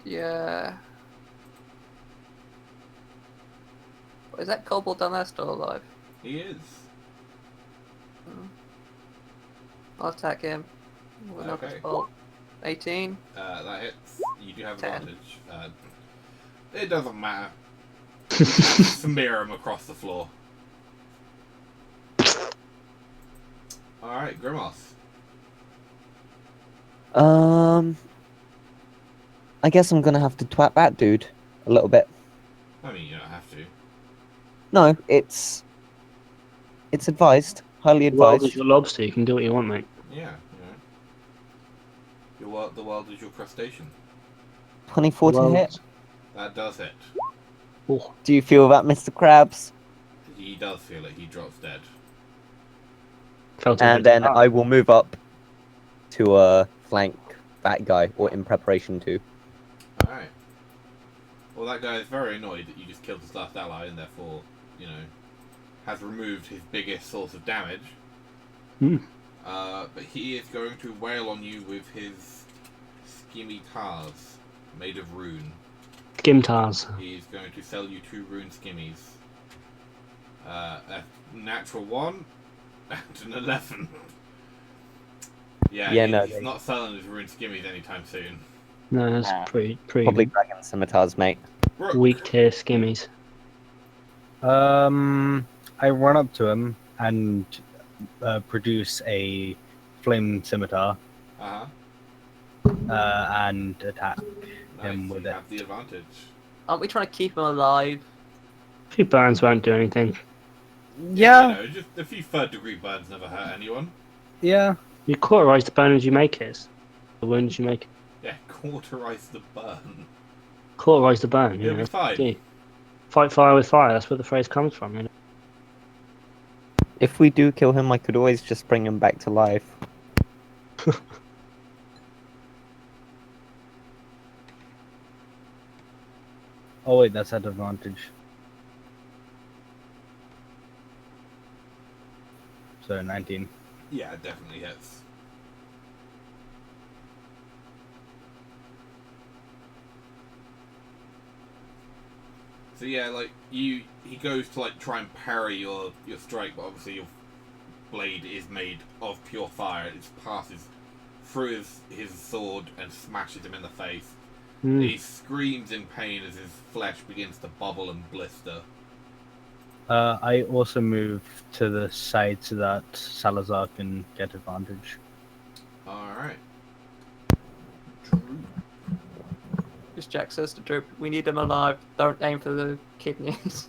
Yeah. Is that kobold down there still alive? He is. I'll attack him. With an Okay. Eldritch Bolt. 18. That hits. You do have 10. advantage. It doesn't matter. Smear him across the floor. Alright, Grimos. I guess I'm gonna have to twat that dude a little bit. I mean, you don't have to. No, it's advised, highly The world advised. is your lobster. You can do what you want, mate. Yeah, the world is your crustacean. 24 to hit. That does hit. Oh, Do you feel that, Mr. Krabs? He does feel it. He drops dead. felt it And with then the I will move up to flank that guy, or in preparation to. Alright. Well, that guy is very annoyed that you just killed his last ally and therefore, has removed his biggest source of damage. Hmm. But he is going to wail on you with his scimitars made of rune. Skimtars. He's going to sell you 2 rune skimmies. A natural 1 and an 11. Yeah, no, he's not selling his rune skimmies anytime soon. No, that's Nah. pretty Probably dragon scimitars, mate. Brooke. weak tier skimmies. I run up to him and produce a flame scimitar Uh-huh. and attack Nice. him with You it. have the advantage. Aren't we trying to keep him alive? A few burns won't do anything. Yeah, Just a few third-degree burns never hurt anyone. yeah. You cauterize the burn as you make it. The wound as you make it. Yeah, cauterize the burn. Cauterize the burn. You'll be that's fine. key. Fight fire with fire. That's where the phrase comes from. If we do kill him, I could always just bring him back to life. Oh wait, that's at advantage. So 19. Yeah, it definitely hits. So yeah, he goes to try and parry your strike, but obviously your blade is made of pure fire. It just passes through his sword and smashes him in the face. Mm. He screams in pain as his flesh begins to bubble and blister. I also move to the side so that Salazar can get advantage. Alright. Just Jack says to Droop, we need him alive. Don't aim for the kidneys.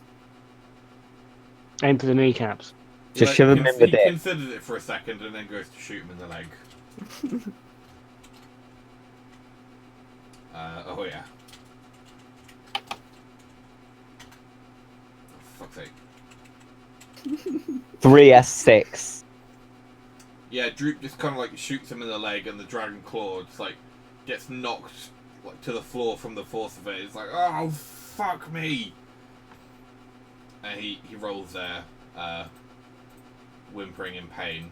Aim for the kneecaps. Just shove him in the He dick. considers it for a second and then goes to shoot him in the leg. Oh yeah. Oh, fuck's sake. 3s6. Yeah, Droop just kind of shoots him in the leg, and the dragon claw just gets knocked to the floor from the force of it. It's like, oh fuck me! And he rolls there, whimpering in pain.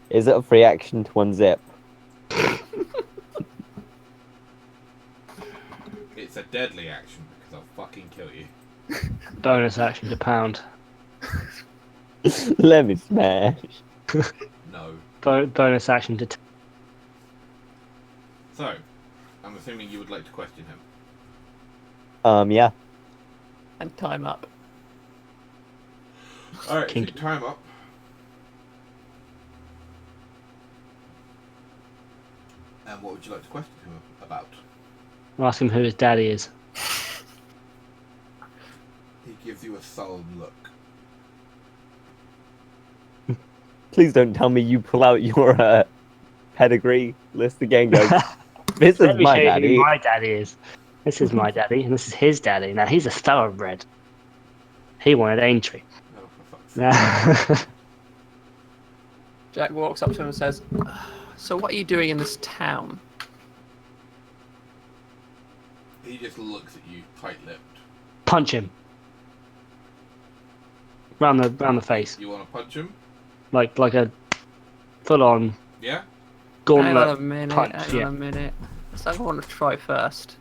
Is it a free action to unzip? It's a deadly action because I'll fucking kill you. Bonus action to pound. Let me smash. No. Bonus action to. So, I'm assuming you would like to question him. Yeah. And time up. Alright, so Kinky. time up. And what would you like to question him about? Ask him who his daddy is. He gives you a sullen look. Please don't tell me you pull out your pedigree list again, guys. This is Let me my show you daddy. who my daddy is. This is my daddy, and this is his daddy. Now he's a thoroughbred. He wanted Aintree. Oh, for fuck's sake. Jack walks up to him and says, so what are you doing in this town? He just looks at you, tight-lipped. Punch him. Round the face. You want to punch him? Like a full on Yeah? Hang on a gauntlet minute, punch. hang Yeah. on a minute. So I want to try first.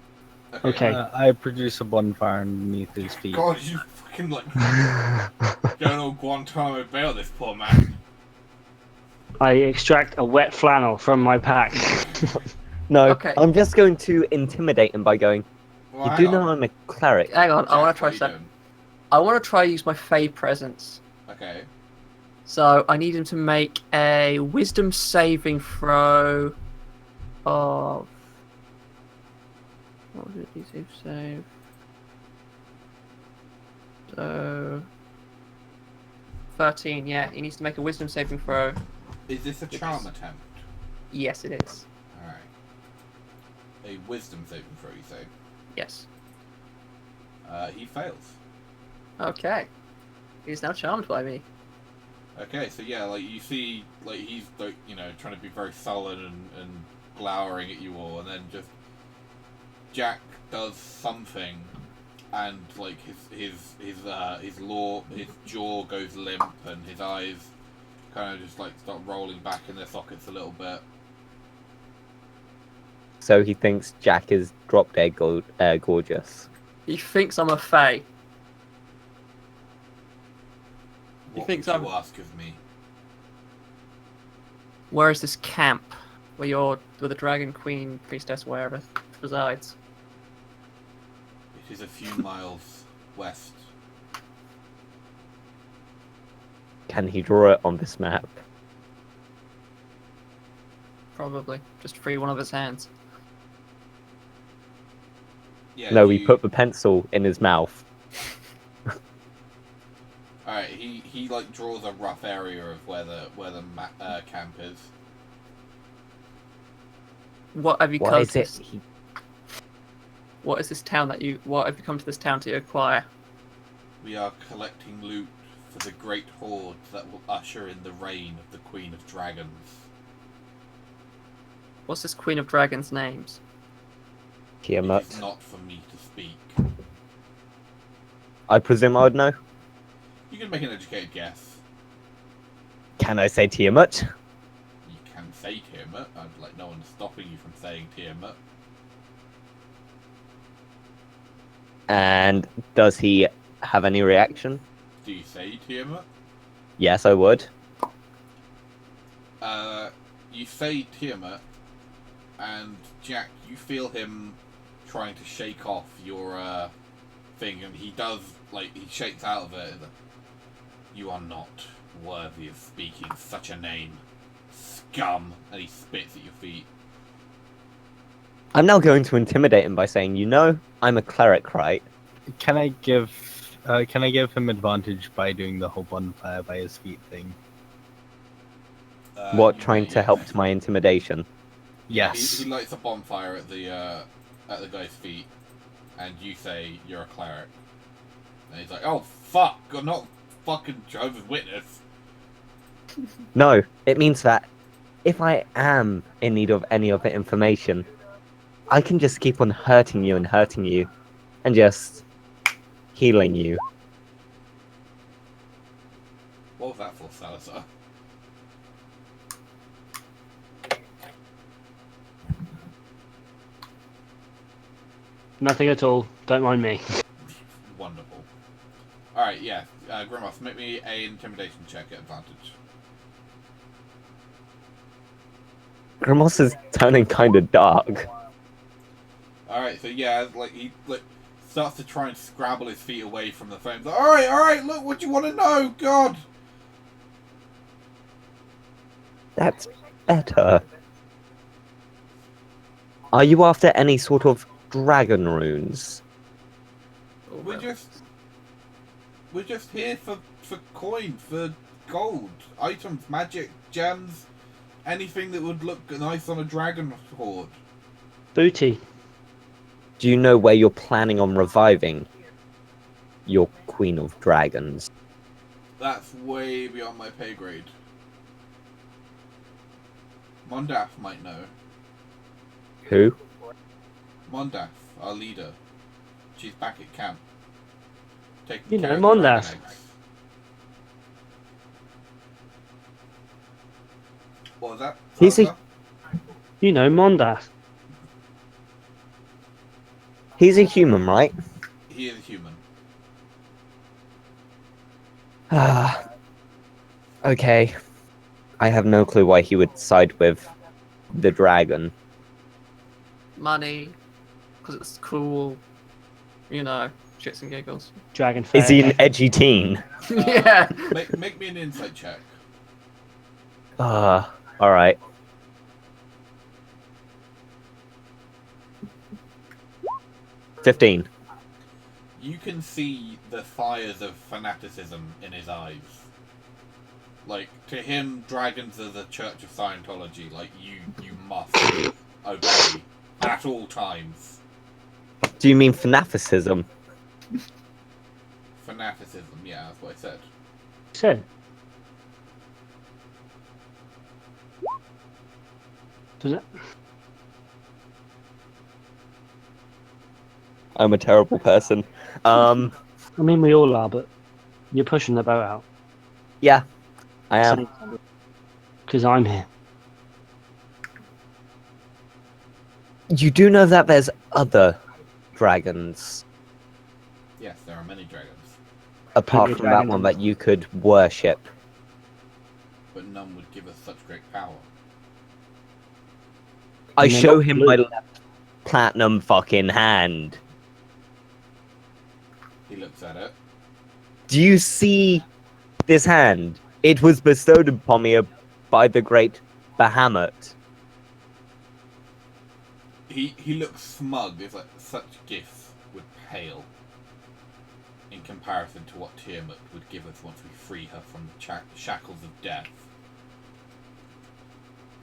Okay. I produce a bonfire underneath his feet. God, you fucking like going all Guantanamo Bay on this poor man. I extract a wet flannel from my pack. No, Okay. I'm just going to intimidate him by going, Well, you hang do on. know I'm a cleric. Hang on, I want Jack, to try what are you something. doing? I want to try use my Fey presence. Okay. So I need him to make a Wisdom saving throw of. What was it? DC save. So 13. Yeah, he needs to make a Wisdom saving throw. Is this a charm attempt? Yes, it is. Alright. A wisdom saving throw, you say? Yes. He fails. Okay. He's now charmed by me. Okay, so yeah, like you see, like he's like, you know, trying to be very sullen and glowering at you all, and then just Jack does something, and like his jaw goes limp, and his eyes kind of just like start rolling back in their sockets a little bit. So he thinks Jack is drop dead gorgeous. He thinks I'm a Fey. What thinks would I'm- you ask of me? Where is this camp where the Dragon Queen Priestess wherever resides? It is a few miles west. Can he draw it on this map? Probably. Just free one of his hands. Yeah. No, he put the pencil in his mouth. Alright, he like draws a rough area of where the camp is. What have you What come is to? it? What is this town what have you come to this town to acquire? We are collecting loot for the great horde that will usher in the reign of the Queen of Dragons. What's this Queen of Dragons' names? It Tiamat. is not for me to speak. I presume I would know. You can make an educated guess. Can I say Tiamat? You can say Tiamat. Like no one's stopping you from saying Tiamat. And does he have any reaction? Do you say Tiamat? Yes, I would. You say Tiamat, and Jack, you feel him trying to shake off your thing, and he does, like, he shakes out of it. You are not worthy of speaking such a name, scum, and he spits at your feet. I'm now going to intimidate him by saying, you know, I'm a cleric, right? Can I give him advantage by doing the whole bonfire by his feet thing? What, You trying may, to yes. help to my intimidation? Yes. He lights a bonfire at the guy's feet, and you say you're a cleric. And he's like, "Oh fuck, I'm not fucking Jehovah's Witness." No, it means that if I am in need of any of the information, I can just keep on hurting you, and just healing you. What was that for, Salazar? Nothing at all. Don't mind me. Wonderful. All right, yeah, Grimace, make me a intimidation check at advantage. Grimos is turning kind of dark. All right, so yeah, like he starts to try and scrabble his feet away from the flames. Like, all right, look, what you want to know, God? That's better. Are you after any sort of dragon runes? We're just here for coin, for gold, items, magic, gems, anything that would look nice on a dragon horde. Booty. Do you know where you're planning on reviving your Queen of Dragons? That's way beyond my pay grade. Mondaf might know. Who? Mondaf, our leader. She's back at camp. Taking You care know, of the Mondaf. dragon eggs. What was that? He's a- Salazar? You know Mondas. He's a human, right? He is a human. Ah. Okay. I have no clue why he would side with the dragon. Money, because it's cool. You know, shits and giggles. Dragon Is he an fetish. edgy teen? Yeah. Make me an insight check. Alright. $15. You can see the fires of fanaticism in his eyes. Like, to him, dragons are the Church of Scientology. Like, you must obey at all times. Do you mean fanaticism? Fanaticism, yeah, that's what I said. Said. Does it? I'm a terrible person. I mean, we all are, but you're pushing the boat out. Yeah, I am. Because I'm here. You do know that there's other dragons Yes, there are many dragons, apart Plenty of from that dragons one in that you could worship. but none would give us such great power. I And they're show not him blue. my left platinum fucking hand. He looks at it. Do you see this hand? It was bestowed upon me by the great Bahamut. He looks smug. It's like such gifts would pale in comparison to what Tiamat would give us once we free her from the shackles of death.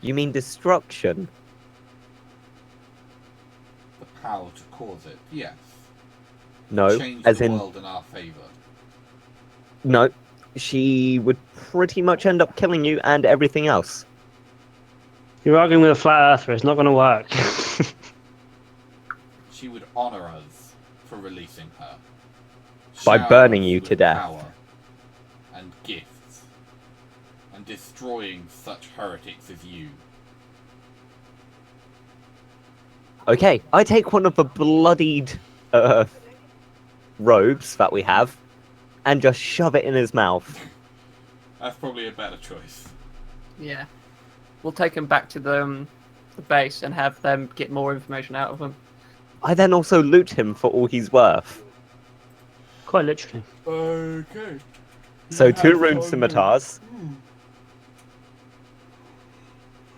You mean destruction? The power to cause it, yes. No, Change as the in world in our favour. no. She would pretty much end up killing you and everything else. You're arguing with a flat earther. It's not going to work. She would honour us for releasing her. By Shower burning us you with to death. Power and gifts. And destroying such heretics as you. Okay, I take one of the bloodied robes that we have and just shove it in his mouth. That's probably a better choice. Yeah. We'll take him back to the base and have them get more information out of him. I then also loot him for all he's worth. Quite literally. Okay. So 2 rune scimitars.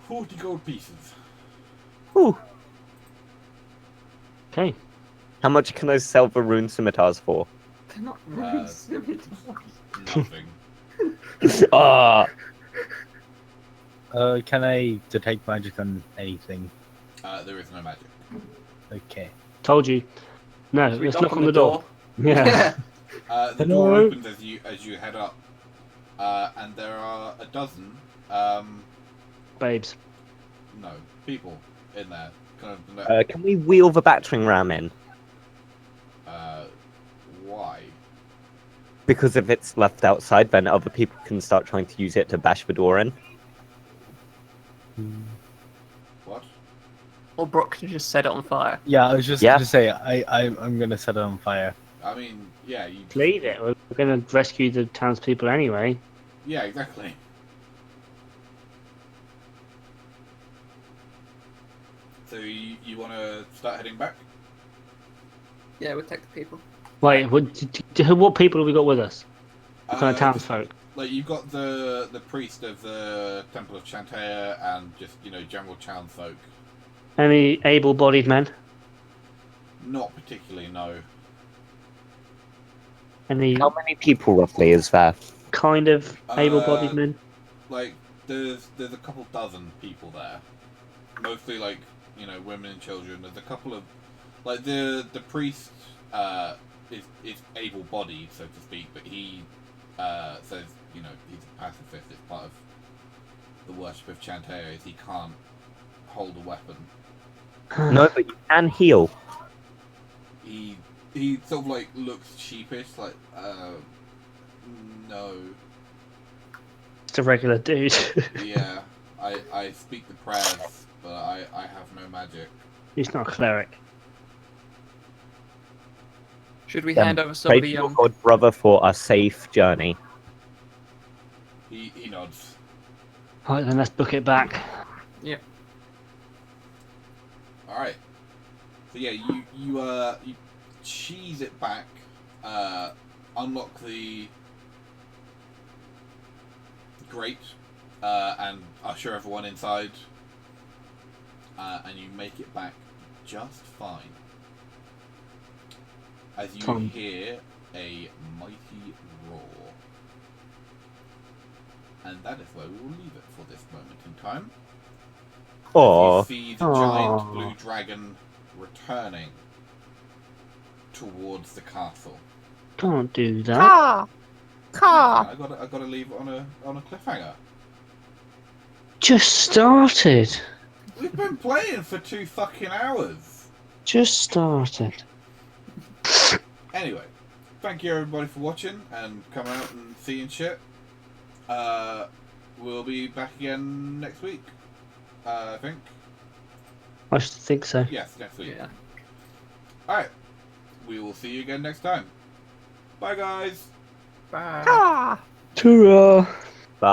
40 gold pieces. Ooh. Okay. How much can I sell the rune scimitars for? They're not Nothing. Ah, Can I detect magic on anything? There is no magic. Okay. Told you. No, Should we let's knock knock on the door. Yeah. The Hello? door opens as you head up, and there are a dozen, Babes. no, people in there. Kind of, can we wheel the battering ram in? why? Because if it's left outside, then other people can start trying to use it to bash the door in. What? Or Brock can just set it on fire. Yeah, I was just Yeah. gonna say I'm gonna set it on fire. I mean, yeah, you. Leave it. We're going to rescue the townspeople anyway. Yeah, exactly. So you want to start heading back? Yeah, we'll take the people. Wait, what people have we got with us? What kind of townsfolk? Like you've got the priest of the Temple of Chantea and just general townsfolk. Any able-bodied men? Not particularly, no. Any How many people roughly is there? kind of able-bodied men? Like there's a couple dozen people there, mostly like women and children. There's a couple of like the priest is able-bodied, so to speak, but he says he's a pacifist. It's part of the worship of Chantea is he can't hold a weapon. No, but you can heal. He sort of like looks sheepish, like no. Just a regular dude. Yeah, I speak the prayers, but I have no magic. He's not a cleric. Should we Then hand over some pray of to the your god brother for a safe journey. He nods. Right, then let's book it back. Yeah. All right. So yeah, you cheese it back, unlock the grate, and usher everyone inside, and you make it back just fine. As you Tom. hear a mighty roar. And that is where we will leave it for this moment in time. Or As you see the giant Aw. blue dragon returning towards the castle. Can't do that. I gotta leave it on a cliffhanger. Just started. We've been playing for 2 fucking hours. Just started. Anyway, thank you everybody for watching and coming out and seeing shit. We'll be back again next week. I think. I think so. Yes, next week. Yeah. Alright. We will see you again next time. Bye guys. Bye. Ta-ra! bye.